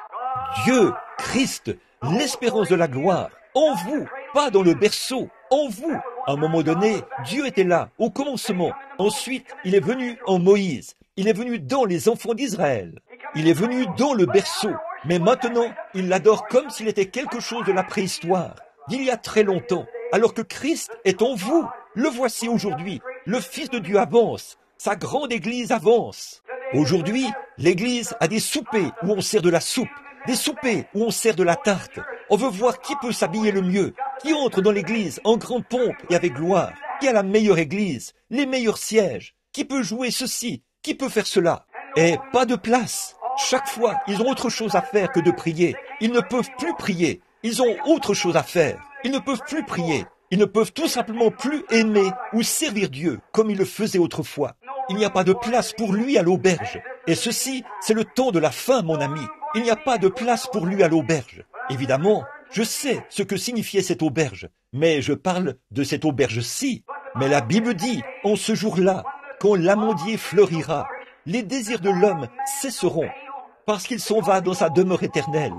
Dieu, Christ, l'espérance de la gloire, en vous, pas dans le berceau, en vous. À un moment donné, Dieu était là, au commencement. Ensuite, il est venu en Moïse. Il est venu dans les enfants d'Israël. Il est venu dans le berceau. Mais maintenant, il l'adore comme s'il était quelque chose de la préhistoire, d'il y a très longtemps, alors que Christ est en vous. Le voici aujourd'hui. Le Fils de Dieu avance. Sa grande église avance. Aujourd'hui, l'église a des soupers où on sert de la soupe, des soupers où on sert de la tarte. On veut voir qui peut s'habiller le mieux, qui entre dans l'église en grande pompe et avec gloire, qui a la meilleure église, les meilleurs sièges, qui peut jouer ceci, qui peut faire cela. Et pas de place. Chaque fois, ils ont autre chose à faire que de prier. Ils ne peuvent plus prier. Ils ont autre chose à faire. Ils ne peuvent plus prier. Ils ne peuvent tout simplement plus aimer ou servir Dieu comme ils le faisaient autrefois. Il n'y a pas de place pour lui à l'auberge. Et ceci, c'est le temps de la fin, mon ami. Il n'y a pas de place pour lui à l'auberge. Évidemment, je sais ce que signifiait cette auberge, mais je parle de cette auberge-ci. Mais la Bible dit, en ce jour-là, quand l'amandier fleurira, les désirs de l'homme cesseront, parce qu'il s'en va dans sa demeure éternelle,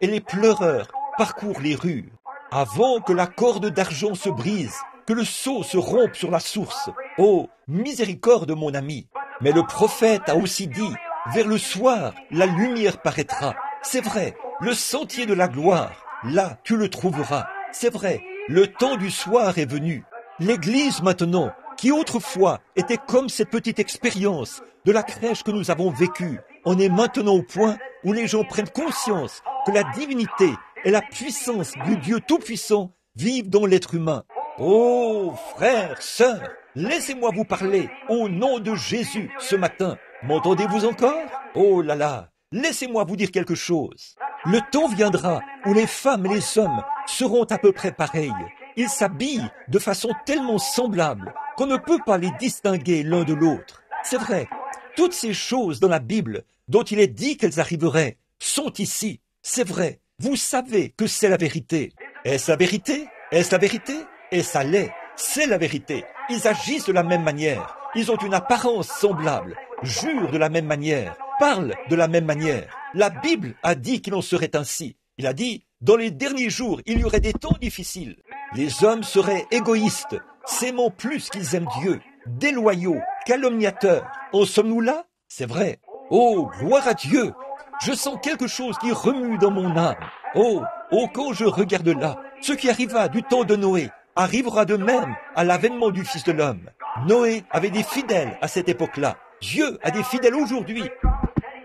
et les pleureurs parcourent les rues. Avant que la corde d'argent se brise, que le seau se rompe sur la source. Oh, miséricorde, mon ami. Mais le prophète a aussi dit, vers le soir, la lumière paraîtra. C'est vrai, le sentier de la gloire, là, tu le trouveras. C'est vrai, le temps du soir est venu. L'Église maintenant, qui autrefois était comme cette petite expérience de la crèche que nous avons vécue, on est maintenant au point où les gens prennent conscience que la divinité et la puissance du Dieu Tout-Puissant vivent dans l'être humain. Oh, frères, sœurs, laissez-moi vous parler au nom de Jésus ce matin. M'entendez-vous encore? Oh là là, laissez-moi vous dire quelque chose. Le temps viendra où les femmes et les hommes seront à peu près pareils. Ils s'habillent de façon tellement semblable qu'on ne peut pas les distinguer l'un de l'autre. C'est vrai, toutes ces choses dans la Bible dont il est dit qu'elles arriveraient sont ici. C'est vrai, vous savez que c'est la vérité. Est-ce la vérité? Est-ce la vérité? Et ça l'est, c'est la vérité. Ils agissent de la même manière, ils ont une apparence semblable, jurent de la même manière, parlent de la même manière. La Bible a dit qu'il en serait ainsi. Il a dit, dans les derniers jours, il y aurait des temps difficiles. Les hommes seraient égoïstes, s'aimant plus qu'ils aiment Dieu, déloyaux, calomniateurs. En sommes-nous là? C'est vrai. Oh, gloire à Dieu! Je sens quelque chose qui remue dans mon âme. Oh, quand je regarde là, ce qui arriva du temps de Noé arrivera de même à l'avènement du Fils de l'homme. Noé avait des fidèles à cette époque-là. Dieu a des fidèles aujourd'hui.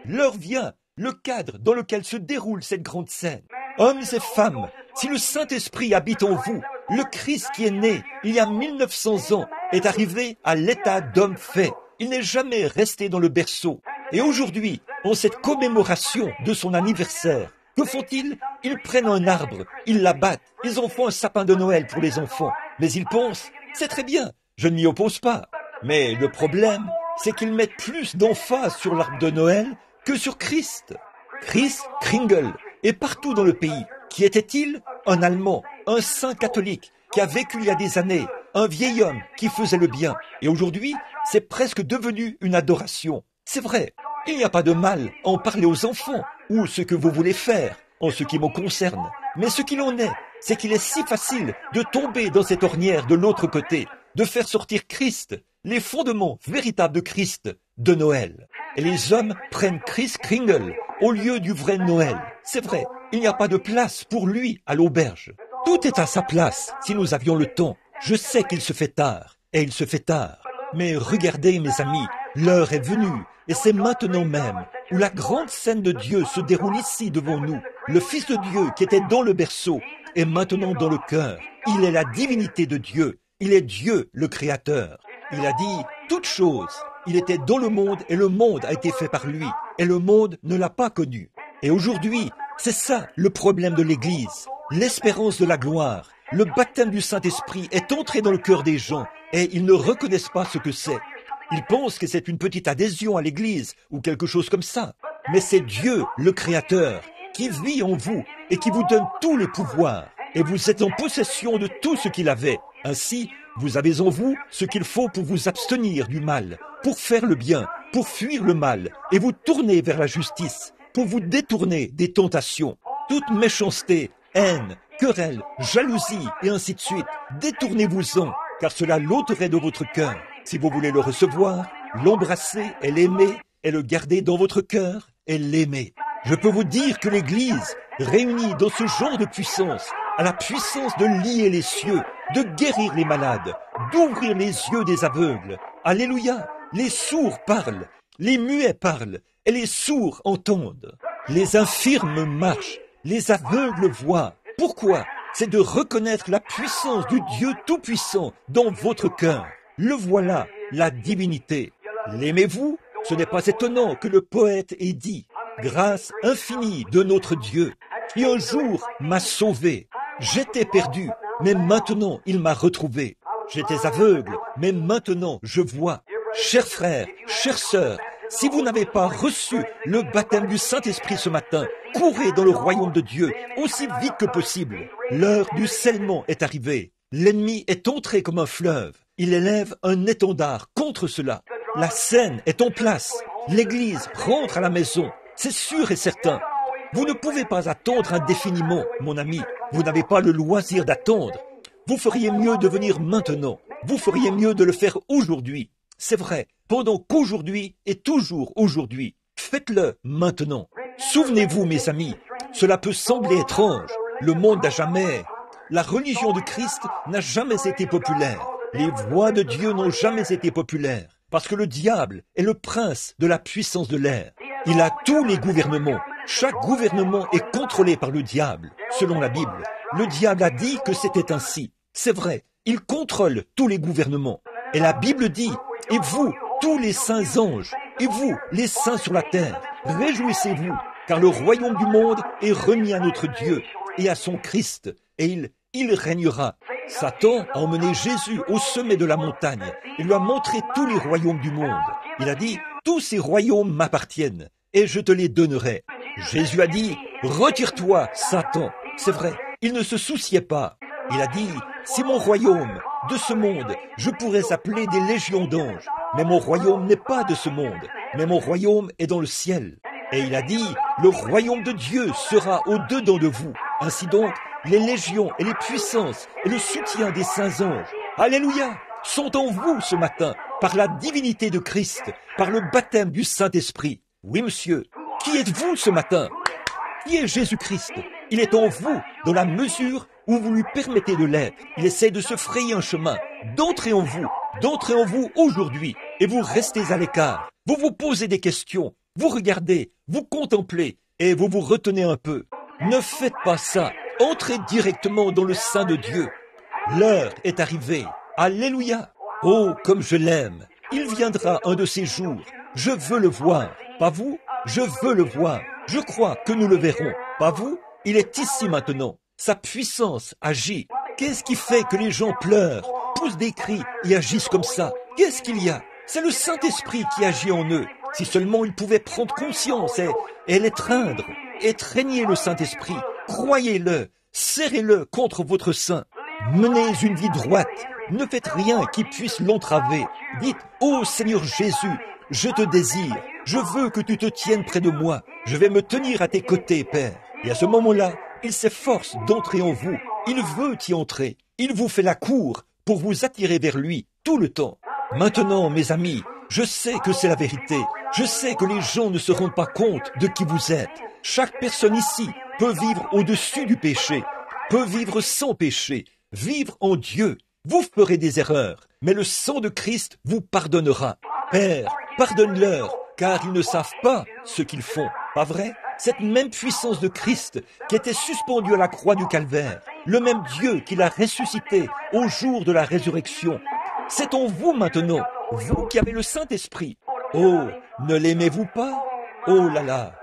L'heure vient, le cadre dans lequel se déroule cette grande scène. Hommes et femmes, si le Saint-Esprit habite en vous, le Christ qui est né il y a 1900 ans est arrivé à l'état d'homme fait. Il n'est jamais resté dans le berceau. Et aujourd'hui, en cette commémoration de son anniversaire, que font-ils? Ils prennent un arbre, ils l'abattent, ils en font un sapin de Noël pour les enfants. Mais ils pensent, c'est très bien, je ne m'y oppose pas. Mais le problème, c'est qu'ils mettent plus d'emphase sur l'arbre de Noël que sur Christ. Christ Kringle est partout dans le pays. Qui était-il? Un Allemand, un saint catholique qui a vécu il y a des années, un vieil homme qui faisait le bien. Et aujourd'hui, c'est presque devenu une adoration. C'est vrai, il n'y a pas de mal à en parler aux enfants ou ce que vous voulez faire en ce qui me concerne. Mais ce qu'il en est, c'est qu'il est si facile de tomber dans cette ornière de l'autre côté, de faire sortir Christ, les fondements véritables de Christ, de Noël. Et les hommes prennent Christ Kringle au lieu du vrai Noël. C'est vrai, il n'y a pas de place pour lui à l'auberge. Tout est à sa place si nous avions le temps. Je sais qu'il se fait tard, et il se fait tard. Mais regardez, mes amis, L'heure est venue, et c'est maintenant même, où la grande scène de Dieu se déroule ici devant nous. Le Fils de Dieu qui était dans le berceau est maintenant dans le cœur. Il est la divinité de Dieu. Il est Dieu, le Créateur. Il a dit toutes choses. Il était dans le monde et le monde a été fait par lui. Et le monde ne l'a pas connu. Et aujourd'hui, c'est ça le problème de l'Église. L'espérance de la gloire. Le baptême du Saint-Esprit est entré dans le cœur des gens et ils ne reconnaissent pas ce que c'est. Ils pensent que c'est une petite adhésion à l'Église ou quelque chose comme ça. Mais c'est Dieu, le Créateur, qui vit en vous et qui vous donne tous les pouvoirs. Et vous êtes en possession de tout ce qu'il avait. Ainsi, vous avez en vous ce qu'il faut pour vous abstenir du mal, pour faire le bien, pour fuir le mal et vous tourner vers la justice, pour vous détourner des tentations. Toute méchanceté, haine, querelle, jalousie et ainsi de suite, détournez-vous-en, car cela l'ôterait de votre cœur. Si vous voulez le recevoir, l'embrasser et l'aimer, et le garder dans votre cœur et l'aimer. Je peux vous dire que l'Église, réunie dans ce genre de puissance, a la puissance de lier les cieux, de guérir les malades, d'ouvrir les yeux des aveugles. Alléluia! Les sourds parlent, les muets parlent, et les sourds entendent. Les infirmes marchent, les aveugles voient. Pourquoi? C'est de reconnaître la puissance du Dieu Tout-Puissant dans votre cœur. Le voilà, la divinité. L'aimez-vous? Ce n'est pas étonnant que le poète ait dit « Grâce infinie de notre Dieu, qui un jour m'a sauvé. J'étais perdu, mais maintenant il m'a retrouvé. J'étais aveugle, mais maintenant je vois. » Chers frères, chères sœurs, si vous n'avez pas reçu le baptême du Saint-Esprit ce matin, courez dans le royaume de Dieu aussi vite que possible. L'heure du scellement est arrivée. L'ennemi est entré comme un fleuve. Il élève un étendard contre cela. La scène est en place. L'Église rentre à la maison. C'est sûr et certain. Vous ne pouvez pas attendre indéfiniment, mon ami. Vous n'avez pas le loisir d'attendre. Vous feriez mieux de venir maintenant. Vous feriez mieux de le faire aujourd'hui. C'est vrai, pendant qu'aujourd'hui est toujours aujourd'hui. Faites-le maintenant. Souvenez-vous, mes amis, cela peut sembler étrange. Le monde n'a jamais... La religion de Christ n'a jamais été populaire. Les voies de Dieu n'ont jamais été populaires. Parce que le diable est le prince de la puissance de l'air. Il a tous les gouvernements. Chaque gouvernement est contrôlé par le diable, selon la Bible. Le diable a dit que c'était ainsi. C'est vrai, il contrôle tous les gouvernements. Et la Bible dit, et vous, tous les saints anges, et vous, les saints sur la terre, réjouissez-vous, car le royaume du monde est remis à notre Dieu et à son Christ, et il régnera. Satan a emmené Jésus au sommet de la montagne et lui a montré tous les royaumes du monde. Il a dit, tous ces royaumes m'appartiennent et je te les donnerai. Jésus a dit, retire-toi, Satan. C'est vrai, il ne se souciait pas. Il a dit, si mon royaume, de ce monde, je pourrais appeler des légions d'anges, mais mon royaume n'est pas de ce monde, mais mon royaume est dans le ciel. Et il a dit, le royaume de Dieu sera au-dedans de vous. Ainsi donc, les légions et les puissances et le soutien des saints anges, alléluia, sont en vous ce matin, par la divinité de Christ, par le baptême du Saint-Esprit. Oui, monsieur, qui êtes-vous ce matin? Qui est Jésus-Christ? Il est en vous, dans la mesure où vous lui permettez de l'être. Il essaie de se frayer un chemin, d'entrer en vous aujourd'hui, et vous restez à l'écart. Vous vous posez des questions, vous regardez, vous contemplez, et vous vous retenez un peu. Ne faites pas ça. Entrez directement dans le sein de Dieu. L'heure est arrivée. Alléluia. Oh, comme je l'aime. Il viendra un de ces jours. Je veux le voir. Pas vous? Je veux le voir. Je crois que nous le verrons. Pas vous? Il est ici maintenant. Sa puissance agit. Qu'est-ce qui fait que les gens pleurent, poussent des cris et agissent comme ça? Qu'est-ce qu'il y a? C'est le Saint-Esprit qui agit en eux. Si seulement ils pouvaient prendre conscience et l'étreindre, étreignez le Saint-Esprit. Croyez-le, serrez-le contre votre sein. Menez une vie droite. Ne faites rien qui puisse l'entraver. Dites, ô Seigneur Jésus, je te désire. Je veux que tu te tiennes près de moi. Je vais me tenir à tes côtés, Père. Et à ce moment-là, il s'efforce d'entrer en vous. Il veut y entrer. Il vous fait la cour pour vous attirer vers lui tout le temps. Maintenant, mes amis, je sais que c'est la vérité. Je sais que les gens ne se rendent pas compte de qui vous êtes. Chaque personne ici peut vivre au-dessus du péché, peut vivre sans péché, vivre en Dieu. Vous ferez des erreurs, mais le sang de Christ vous pardonnera. Père, Pardonne-leur, car ils ne savent pas ce qu'ils font. Pas vrai? Cette même puissance de Christ qui était suspendue à la croix du Calvaire, le même Dieu qui l'a ressuscité au jour de la résurrection, c'est en vous maintenant, vous qui avez le Saint-Esprit. Oh, ne l'aimez-vous pas? Oh là là!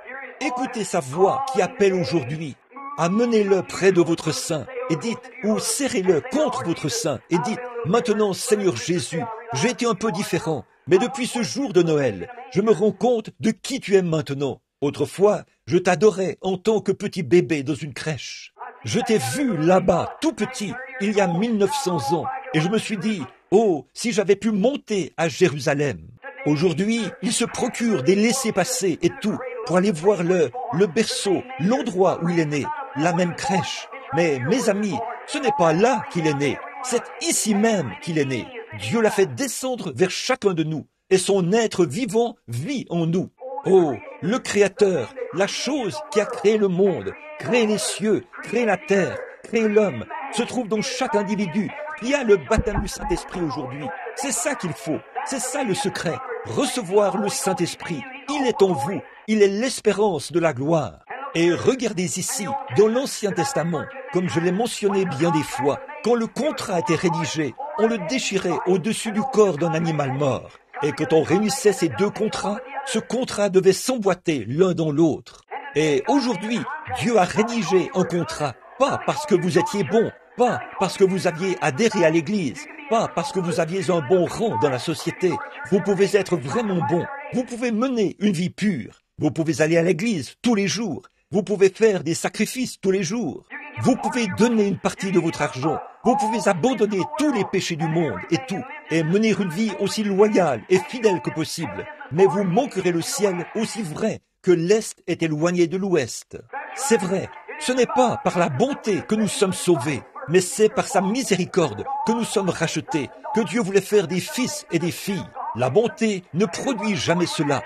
Écoutez sa voix qui appelle aujourd'hui. Amenez-le près de votre sein et dites, ou serrez-le contre votre sein et dites, maintenant Seigneur Jésus, j'ai été un peu différent, mais depuis ce jour de Noël, je me rends compte de qui tu es maintenant. Autrefois, je t'adorais en tant que petit bébé dans une crèche. Je t'ai vu là-bas, tout petit, il y a 1900 ans, et je me suis dit, oh, si j'avais pu monter à Jérusalem. Aujourd'hui, il se procure des laissez-passer et tout, pour aller voir le berceau, l'endroit où il est né, la même crèche. Mais mes amis, ce n'est pas là qu'il est né, c'est ici même qu'il est né. Dieu l'a fait descendre vers chacun de nous, et son être vivant vit en nous. Oh, le Créateur, la chose qui a créé le monde, créé les cieux, créé la terre, créé l'homme, se trouve dans chaque individu qui a le baptême du Saint-Esprit aujourd'hui. C'est ça qu'il faut, c'est ça le secret, recevoir le Saint-Esprit. Il est en vous, il est l'espérance de la gloire. Et regardez ici, dans l'Ancien Testament, comme je l'ai mentionné bien des fois, quand le contrat était rédigé, on le déchirait au-dessus du corps d'un animal mort. Et quand on réunissait ces deux contrats, ce contrat devait s'emboîter l'un dans l'autre. Et aujourd'hui, Dieu a rédigé un contrat, pas parce que vous étiez bon, pas parce que vous aviez adhéré à l'Église, pas parce que vous aviez un bon rang dans la société. Vous pouvez être vraiment bon, vous pouvez mener une vie pure, vous pouvez aller à l'Église tous les jours, vous pouvez faire des sacrifices tous les jours, vous pouvez donner une partie de votre argent, vous pouvez abandonner tous les péchés du monde et tout, et mener une vie aussi loyale et fidèle que possible. Mais vous manquerez le ciel aussi vrai que l'Est est éloigné de l'Ouest. C'est vrai, ce n'est pas par la bonté que nous sommes sauvés, mais c'est par sa miséricorde que nous sommes rachetés, que Dieu voulait faire des fils et des filles. La bonté ne produit jamais cela.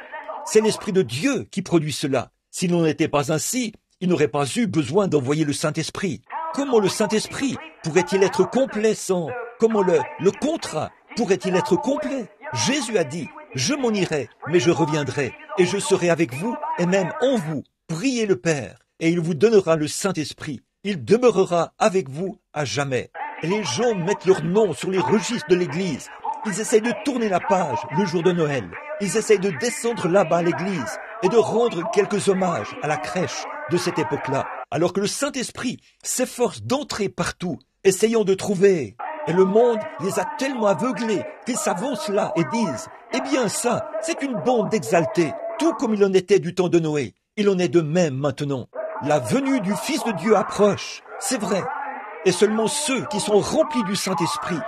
C'est l'Esprit de Dieu qui produit cela. S'il n'en était pas ainsi, il n'aurait pas eu besoin d'envoyer le Saint-Esprit. Comment le Saint-Esprit pourrait-il être complet sans... Comment le contrat pourrait-il être complet? Jésus a dit, je m'en irai, mais je reviendrai, et je serai avec vous, et même en vous. Priez le Père, et il vous donnera le Saint-Esprit. Il demeurera avec vous à jamais. Et les gens mettent leur nom sur les registres de l'Église. Ils essayent de tourner la page le jour de Noël. Ils essayent de descendre là-bas à l'Église et de rendre quelques hommages à la crèche de cette époque-là, alors que le Saint-Esprit s'efforce d'entrer partout, essayant de trouver. Et le monde les a tellement aveuglés qu'ils s'avancent là et disent « Eh bien ça, c'est une bande d'exaltés, tout comme il en était du temps de Noé. Il en est de même maintenant. La venue du Fils de Dieu approche, c'est vrai. Et seulement ceux qui sont remplis du Saint-Esprit,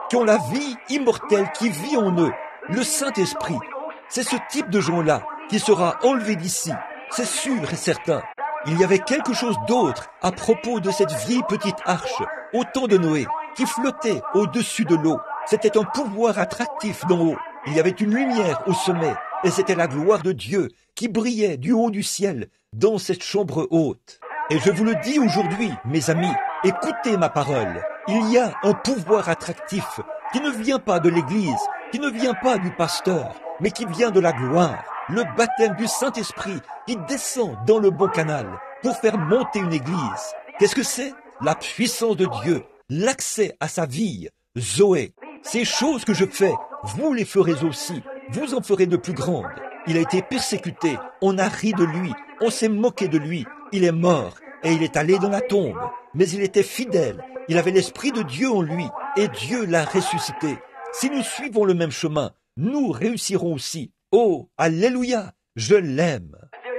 qui ont la vie immortelle qui vit en eux, le Saint-Esprit, c'est ce type de gens-là qui sera enlevé d'ici, c'est sûr et certain. Il y avait quelque chose d'autre à propos de cette vieille petite arche au temps de Noé qui flottait au-dessus de l'eau. C'était un pouvoir attractif d'en haut. Il y avait une lumière au sommet et c'était la gloire de Dieu qui brillait du haut du ciel dans cette chambre haute. Et je vous le dis aujourd'hui, mes amis, écoutez ma parole. Il y a un pouvoir attractif qui ne vient pas de l'Église, qui ne vient pas du pasteur, mais qui vient de la gloire. Le baptême du Saint-Esprit qui descend dans le bon canal pour faire monter une église. Qu'est-ce que c'est? La puissance de Dieu, l'accès à sa vie, Zoé. Ces choses que je fais, vous les ferez aussi, vous en ferez de plus grandes. Il a été persécuté, on a ri de lui, on s'est moqué de lui, il est mort et il est allé dans la tombe. Mais il était fidèle, il avait l'Esprit de Dieu en lui et Dieu l'a ressuscité. Si nous suivons le même chemin, nous réussirons aussi. Oh, alléluia, je l'aime.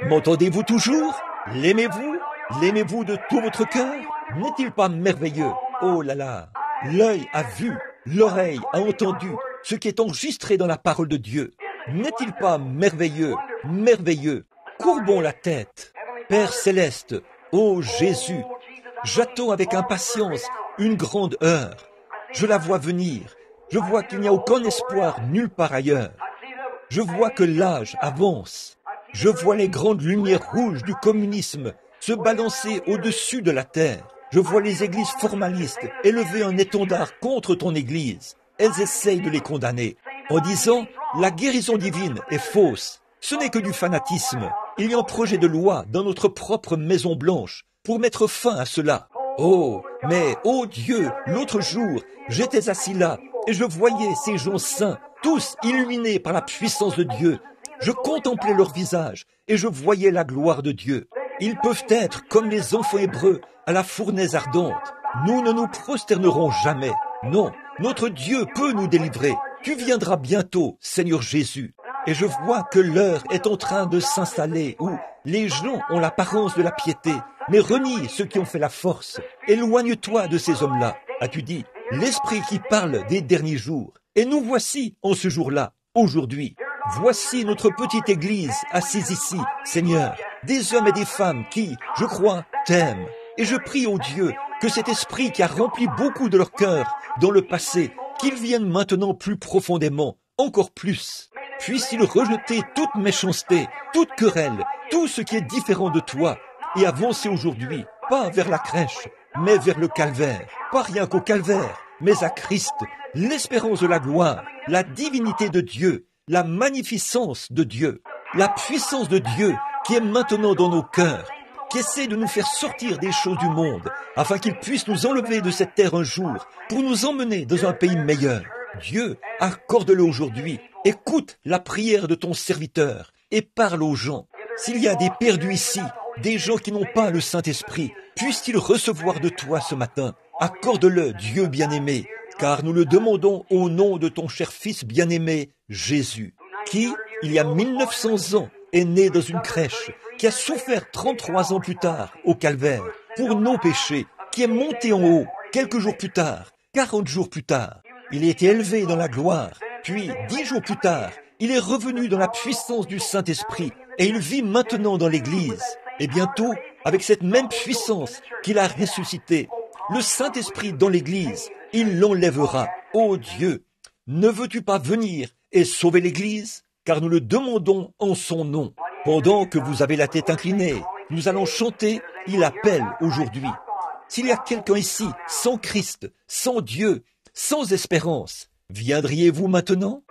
M'entendez-vous toujours? L'aimez-vous? L'aimez-vous de tout votre cœur? N'est-il pas merveilleux? Oh là là! L'œil a vu, l'oreille a entendu ce qui est enregistré dans la parole de Dieu. N'est-il pas merveilleux? Merveilleux! Courbons la tête. Père céleste, ô Jésus, j'attends avec impatience une grande heure. Je la vois venir. Je vois qu'il n'y a aucun espoir nulle part ailleurs. Je vois que l'âge avance. Je vois les grandes lumières rouges du communisme se balancer au-dessus de la terre. Je vois les églises formalistes élever un étendard contre ton église. Elles essayent de les condamner. en disant « la guérison divine est fausse ». Ce n'est que du fanatisme. Il y a un projet de loi dans notre propre Maison Blanche pour mettre fin à cela. Oh, mais, oh Dieu, l'autre jour, j'étais assis là et je voyais ces gens saints, tous illuminés par la puissance de Dieu. Je contemplais leur visage et je voyais la gloire de Dieu. Ils peuvent être comme les enfants hébreux à la fournaise ardente. Nous ne nous prosternerons jamais. Non, notre Dieu peut nous délivrer. Tu viendras bientôt, Seigneur Jésus. Et je vois que l'heure est en train de s'installer où les gens ont l'apparence de la piété, mais renient ceux qui ont fait la force. Éloigne-toi de ces hommes-là, as-tu dit, l'Esprit qui parle des derniers jours. Et nous voici en ce jour-là, aujourd'hui. Voici notre petite église assise ici, Seigneur, des hommes et des femmes qui, je crois, t'aiment. Et je prie au Dieu que cet esprit qui a rempli beaucoup de leur cœur dans le passé, qu'il vienne maintenant plus profondément, encore plus. Puisse-t-il rejeter toute méchanceté, toute querelle, tout ce qui est différent de toi, et avancer aujourd'hui, pas vers la crèche, mais vers le calvaire, pas rien qu'au calvaire, mais à Christ, l'espérance de la gloire, la divinité de Dieu, la magnificence de Dieu, la puissance de Dieu qui est maintenant dans nos cœurs, qui essaie de nous faire sortir des choses du monde, afin qu'il puisse nous enlever de cette terre un jour, pour nous emmener dans un pays meilleur. Dieu, accorde-le aujourd'hui. Écoute la prière de ton serviteur et parle aux gens. S'il y a des perdus ici, des gens qui n'ont pas le Saint-Esprit, puissent-ils recevoir de toi ce matin? Accorde-le, Dieu bien-aimé, car nous le demandons au nom de ton cher Fils bien-aimé, Jésus, qui, il y a 1900 ans, est né dans une crèche, qui a souffert 33 ans plus tard au calvaire pour nos péchés, qui est monté en haut quelques jours plus tard, 40 jours plus tard. Il a été élevé dans la gloire, puis 10 jours plus tard, il est revenu dans la puissance du Saint-Esprit et il vit maintenant dans l'Église. Et bientôt, avec cette même puissance qu'il a ressuscité, le Saint-Esprit dans l'Église, il l'enlèvera. Ô Dieu, ne veux-tu pas venir et sauver l'Église? Car nous le demandons en son nom. Pendant que vous avez la tête inclinée, nous allons chanter « Il appelle aujourd'hui ». S'il y a quelqu'un ici, sans Christ, sans Dieu, sans espérance, viendriez-vous maintenant?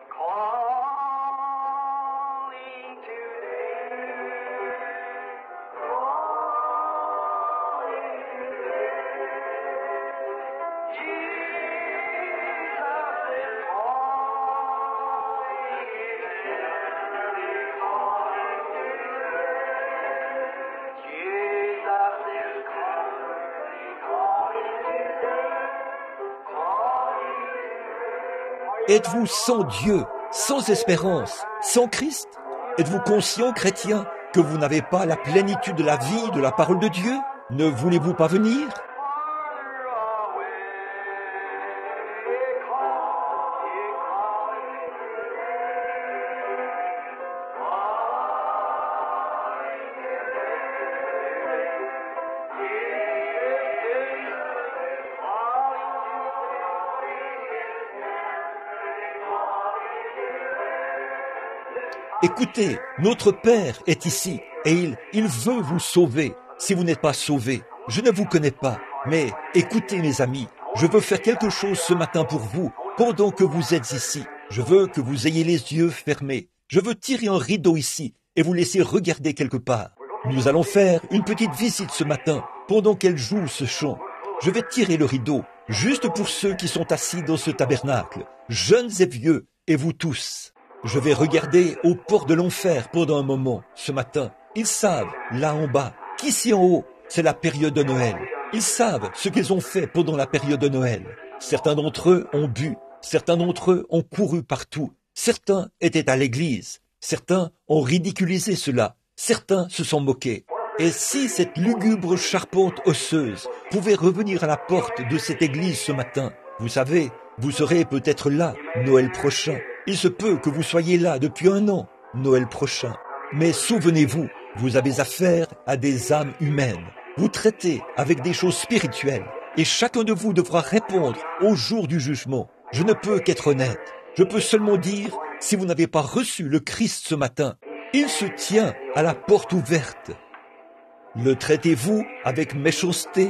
Êtes-vous sans Dieu, sans espérance, sans Christ? Êtes-vous conscient, chrétien, que vous n'avez pas la plénitude de la vie de la parole de Dieu? Ne voulez-vous pas venir? Écoutez, notre Père est ici et il veut vous sauver. Si vous n'êtes pas sauvés, je ne vous connais pas. Mais écoutez mes amis, je veux faire quelque chose ce matin pour vous pendant que vous êtes ici. Je veux que vous ayez les yeux fermés. Je veux tirer un rideau ici et vous laisser regarder quelque part. Nous allons faire une petite visite ce matin pendant qu'elle joue ce chant. Je vais tirer le rideau juste pour ceux qui sont assis dans ce tabernacle, jeunes et vieux, et vous tous. Je vais regarder aux portes de l'enfer pendant un moment, ce matin. Ils savent, là en bas, qu'ici en haut, c'est la période de Noël. Ils savent ce qu'ils ont fait pendant la période de Noël. Certains d'entre eux ont bu, certains d'entre eux ont couru partout. Certains étaient à l'église, certains ont ridiculisé cela, certains se sont moqués. Et si cette lugubre charpente osseuse pouvait revenir à la porte de cette église ce matin, vous savez, vous serez peut-être là, Noël prochain. Il se peut que vous soyez là depuis 1 an, Noël prochain. Mais souvenez-vous, vous avez affaire à des âmes humaines. Vous traitez avec des choses spirituelles. Et chacun de vous devra répondre au jour du jugement. Je ne peux qu'être honnête. Je peux seulement dire, si vous n'avez pas reçu le Christ ce matin, il se tient à la porte ouverte. Le traitez-vous avec méchanceté?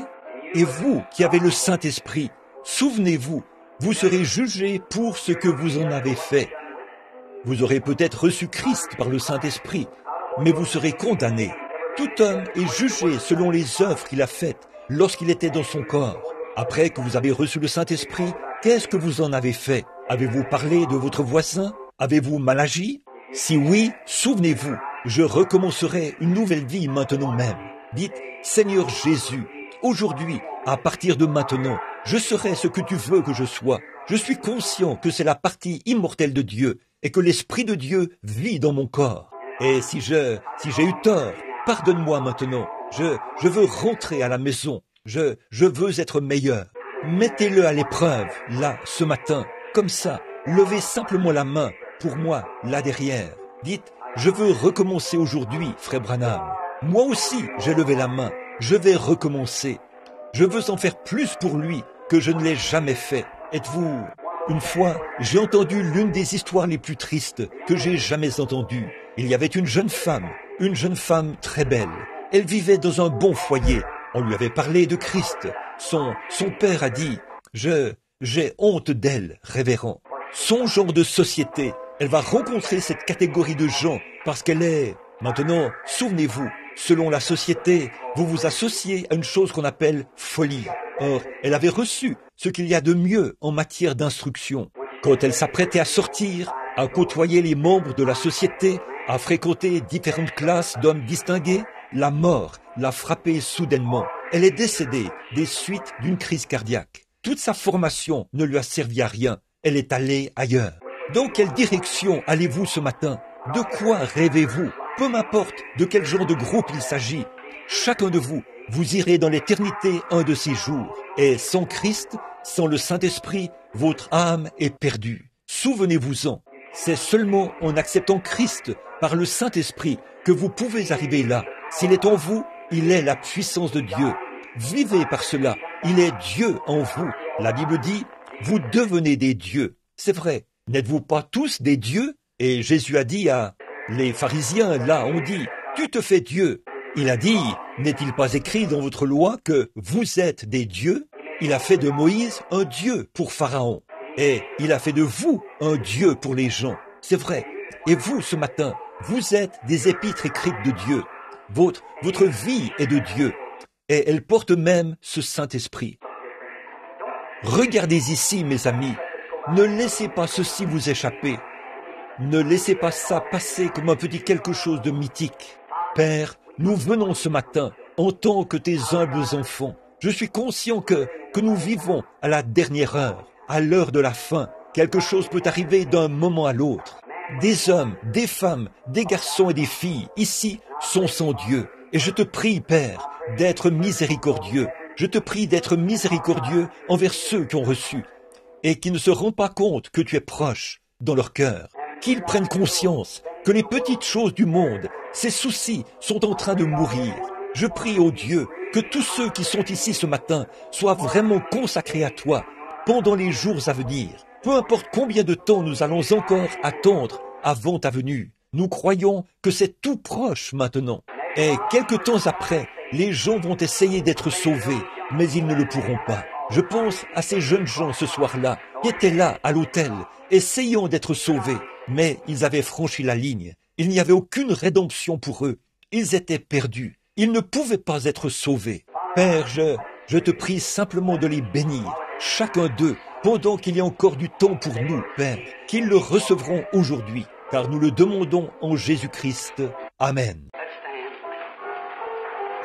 Et vous qui avez le Saint-Esprit, souvenez-vous, vous serez jugés pour ce que vous en avez fait. Vous aurez peut-être reçu Christ par le Saint-Esprit, mais vous serez condamnés. Tout homme est jugé selon les œuvres qu'il a faites lorsqu'il était dans son corps. Après que vous avez reçu le Saint-Esprit, qu'est-ce que vous en avez fait? Avez-vous parlé de votre voisin? Avez-vous mal agi? Si oui, souvenez-vous, je recommencerai une nouvelle vie maintenant même. Dites, Seigneur Jésus, aujourd'hui, à partir de maintenant, je serai ce que tu veux que je sois. Je suis conscient que c'est la partie immortelle de Dieu et que l'Esprit de Dieu vit dans mon corps. Et si j'ai eu tort, pardonne-moi maintenant. Je veux rentrer à la maison. Je veux être meilleur. Mettez-le à l'épreuve, là, ce matin. Comme ça, levez simplement la main, pour moi, là derrière. Dites, je veux recommencer aujourd'hui, frère Branham. Moi aussi, j'ai levé la main. Je vais recommencer. Je veux en faire plus pour lui que je ne l'ai jamais fait. Êtes-vous... Une fois, j'ai entendu l'une des histoires les plus tristes que j'ai jamais entendues. Il y avait une jeune femme très belle. Elle vivait dans un bon foyer. On lui avait parlé de Christ. Son père a dit, j'ai honte d'elle, révérend. Son genre de société, elle va rencontrer cette catégorie de gens parce qu'elle est... Maintenant, souvenez-vous, selon la société, vous vous associez à une chose qu'on appelle folie. Or, elle avait reçu ce qu'il y a de mieux en matière d'instruction. Quand elle s'apprêtait à sortir, à côtoyer les membres de la société, à fréquenter différentes classes d'hommes distingués, la mort l'a frappée soudainement. Elle est décédée des suites d'une crise cardiaque. Toute sa formation ne lui a servi à rien. Elle est allée ailleurs. Dans quelle direction allez-vous ce matin? De quoi rêvez-vous? Peu m'importe de quel genre de groupe il s'agit. Chacun de vous, vous irez dans l'éternité un de ces jours. Et sans Christ, sans le Saint-Esprit, votre âme est perdue. Souvenez-vous-en. C'est seulement en acceptant Christ par le Saint-Esprit que vous pouvez arriver là. S'il est en vous, il est la puissance de Dieu. Vivez par cela. Il est Dieu en vous. La Bible dit, vous devenez des dieux. C'est vrai. N'êtes-vous pas tous des dieux? Et Jésus a dit à les pharisiens, là, on dit, tu te fais Dieu. Il a dit, n'est-il pas écrit dans votre loi que vous êtes des dieux? Il a fait de Moïse un dieu pour Pharaon. Et il a fait de vous un dieu pour les gens. C'est vrai. Et vous, ce matin, vous êtes des épîtres écrites de Dieu. Votre vie est de Dieu. Et elle porte même ce Saint-Esprit. Regardez ici, mes amis. Ne laissez pas ceci vous échapper. Ne laissez pas ça passer comme un petit quelque chose de mythique. Père, nous venons ce matin en tant que tes humbles enfants. Je suis conscient que nous vivons à la dernière heure, à l'heure de la fin. Quelque chose peut arriver d'un moment à l'autre. Des hommes, des femmes, des garçons et des filles, ici, sont sans Dieu. Et je te prie, Père, d'être miséricordieux. Je te prie d'être miséricordieux envers ceux qui ont reçu et qui ne se rendent pas compte que tu es proche dans leur cœur. Qu'ils prennent conscience que les petites choses du monde, ces soucis, sont en train de mourir. Je prie, ô Dieu, que tous ceux qui sont ici ce matin soient vraiment consacrés à toi pendant les jours à venir. Peu importe combien de temps nous allons encore attendre avant ta venue, nous croyons que c'est tout proche maintenant. Et quelque temps après, les gens vont essayer d'être sauvés, mais ils ne le pourront pas. Je pense à ces jeunes gens ce soir-là, qui étaient là à l'hôtel, essayant d'être sauvés, mais ils avaient franchi la ligne. Il n'y avait aucune rédemption pour eux. Ils étaient perdus. Ils ne pouvaient pas être sauvés. Père, je te prie simplement de les bénir, chacun d'eux, pendant qu'il y a encore du temps pour nous, Père, qu'ils le recevront aujourd'hui, car nous le demandons en Jésus-Christ. Amen.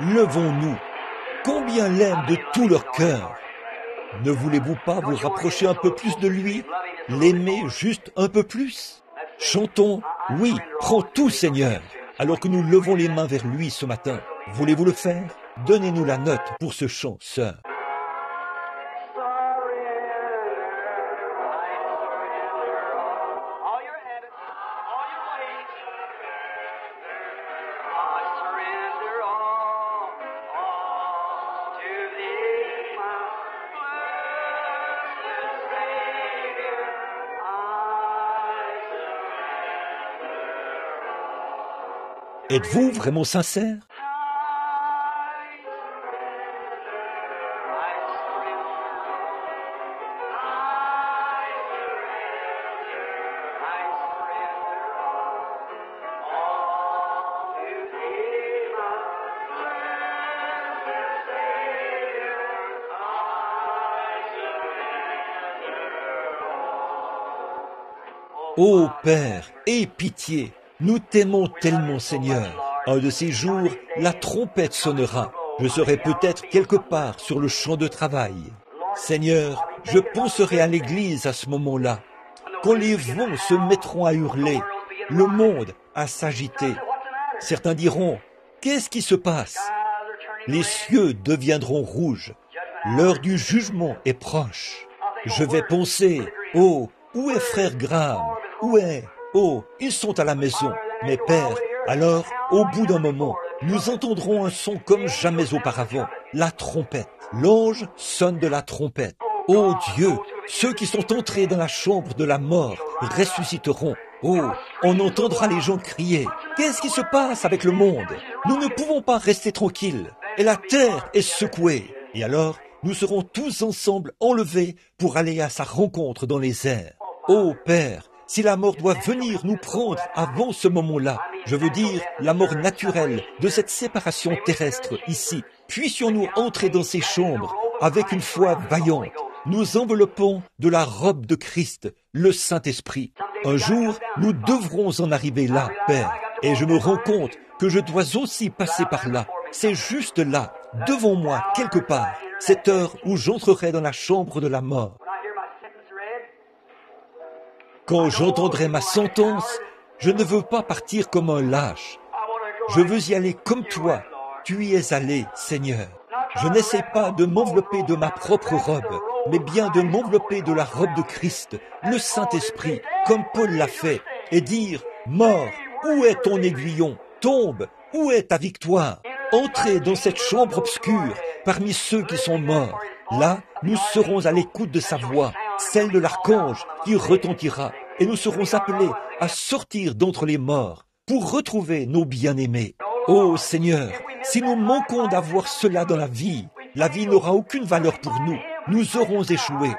Levons-nous. Combien l'aiment de tout leur cœur. Ne voulez-vous pas vous rapprocher un peu plus de lui, l'aimer juste un peu plus? Chantons, oui, prends tout Seigneur, alors que nous levons les mains vers lui ce matin. Voulez-vous le faire? Donnez-nous la note pour ce chant, sœur. Êtes-vous vraiment sincère? Ô Père, aie pitié, nous t'aimons tellement, Seigneur. Un de ces jours, la trompette sonnera. Je serai peut-être quelque part sur le champ de travail. Seigneur, je penserai à l'église à ce moment-là. Quand les vents se mettront à hurler, le monde à s'agiter. Certains diront, qu'est-ce qui se passe? Les cieux deviendront rouges. L'heure du jugement est proche. Je vais penser, oh, où est frère Graham? Où est? Oh, ils sont à la maison. Mais Père, alors, au bout d'un moment, nous entendrons un son comme jamais auparavant, la trompette. L'ange sonne de la trompette. Ô Dieu, ceux qui sont entrés dans la chambre de la mort ressusciteront. Oh, on entendra les gens crier. Qu'est-ce qui se passe avec le monde? Nous ne pouvons pas rester tranquilles. Et la terre est secouée. Et alors, nous serons tous ensemble enlevés pour aller à sa rencontre dans les airs. Ô Père, si la mort doit venir nous prendre avant ce moment-là, je veux dire la mort naturelle de cette séparation terrestre ici, puissions-nous entrer dans ces chambres avec une foi vaillante, nous enveloppons de la robe de Christ, le Saint-Esprit. Un jour, nous devrons en arriver là, Père, et je me rends compte que je dois aussi passer par là. C'est juste là, devant moi, quelque part, cette heure où j'entrerai dans la chambre de la mort. Quand j'entendrai ma sentence, je ne veux pas partir comme un lâche. Je veux y aller comme toi. Tu y es allé, Seigneur. Je n'essaie pas de m'envelopper de ma propre robe, mais bien de m'envelopper de la robe de Christ, le Saint-Esprit, comme Paul l'a fait, et dire, mort, où est ton aiguillon? Tombe, où est ta victoire? Entrez dans cette chambre obscure, parmi ceux qui sont morts. Là, nous serons à l'écoute de sa voix, celle de l'archange qui retentira, et nous serons appelés à sortir d'entre les morts pour retrouver nos bien-aimés. Ô Seigneur, si nous manquons d'avoir cela dans la vie n'aura aucune valeur pour nous. Nous aurons échoué.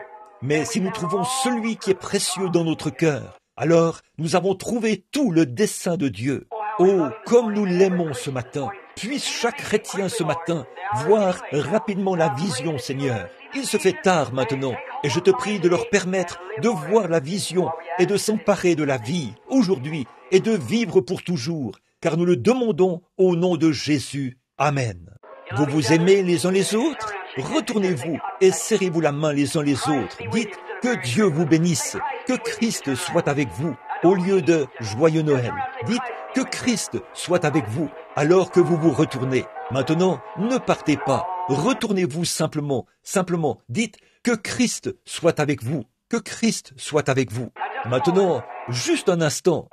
Mais si nous trouvons celui qui est précieux dans notre cœur, alors nous avons trouvé tout le dessein de Dieu. Oh, comme nous l'aimons ce matin. Puisse chaque chrétien ce matin voir rapidement la vision, Seigneur. Il se fait tard maintenant, et je te prie de leur permettre de voir la vision et de s'emparer de la vie aujourd'hui et de vivre pour toujours, car nous le demandons au nom de Jésus. Amen. Vous vous aimez les uns les autres? Retournez-vous et serrez-vous la main les uns les autres. Dites que Dieu vous bénisse, que Christ soit avec vous, au lieu de Joyeux Noël. Dites que Christ soit avec vous alors que vous vous retournez. Maintenant, ne partez pas. Retournez-vous simplement. Simplement, dites que Christ soit avec vous. Que Christ soit avec vous. Maintenant, juste un instant.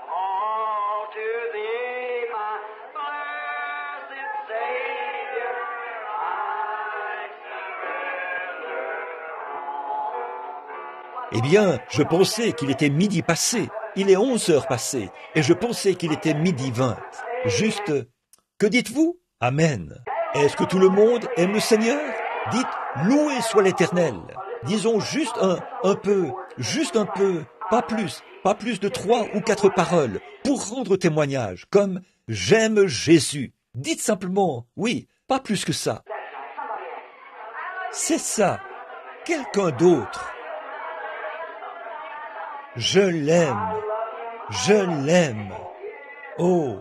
Eh bien, je pensais qu'il était midi passé. Il est 11 heures passées. Et je pensais qu'il était midi 20. Juste, que dites-vous? Amen. Est-ce que tout le monde aime le Seigneur? Dites, loué soit l'Éternel. Disons juste un peu, pas plus de 3 ou 4 paroles pour rendre témoignage, comme j'aime Jésus. Dites simplement, oui, pas plus que ça. C'est ça, quelqu'un d'autre. Je l'aime. Oh,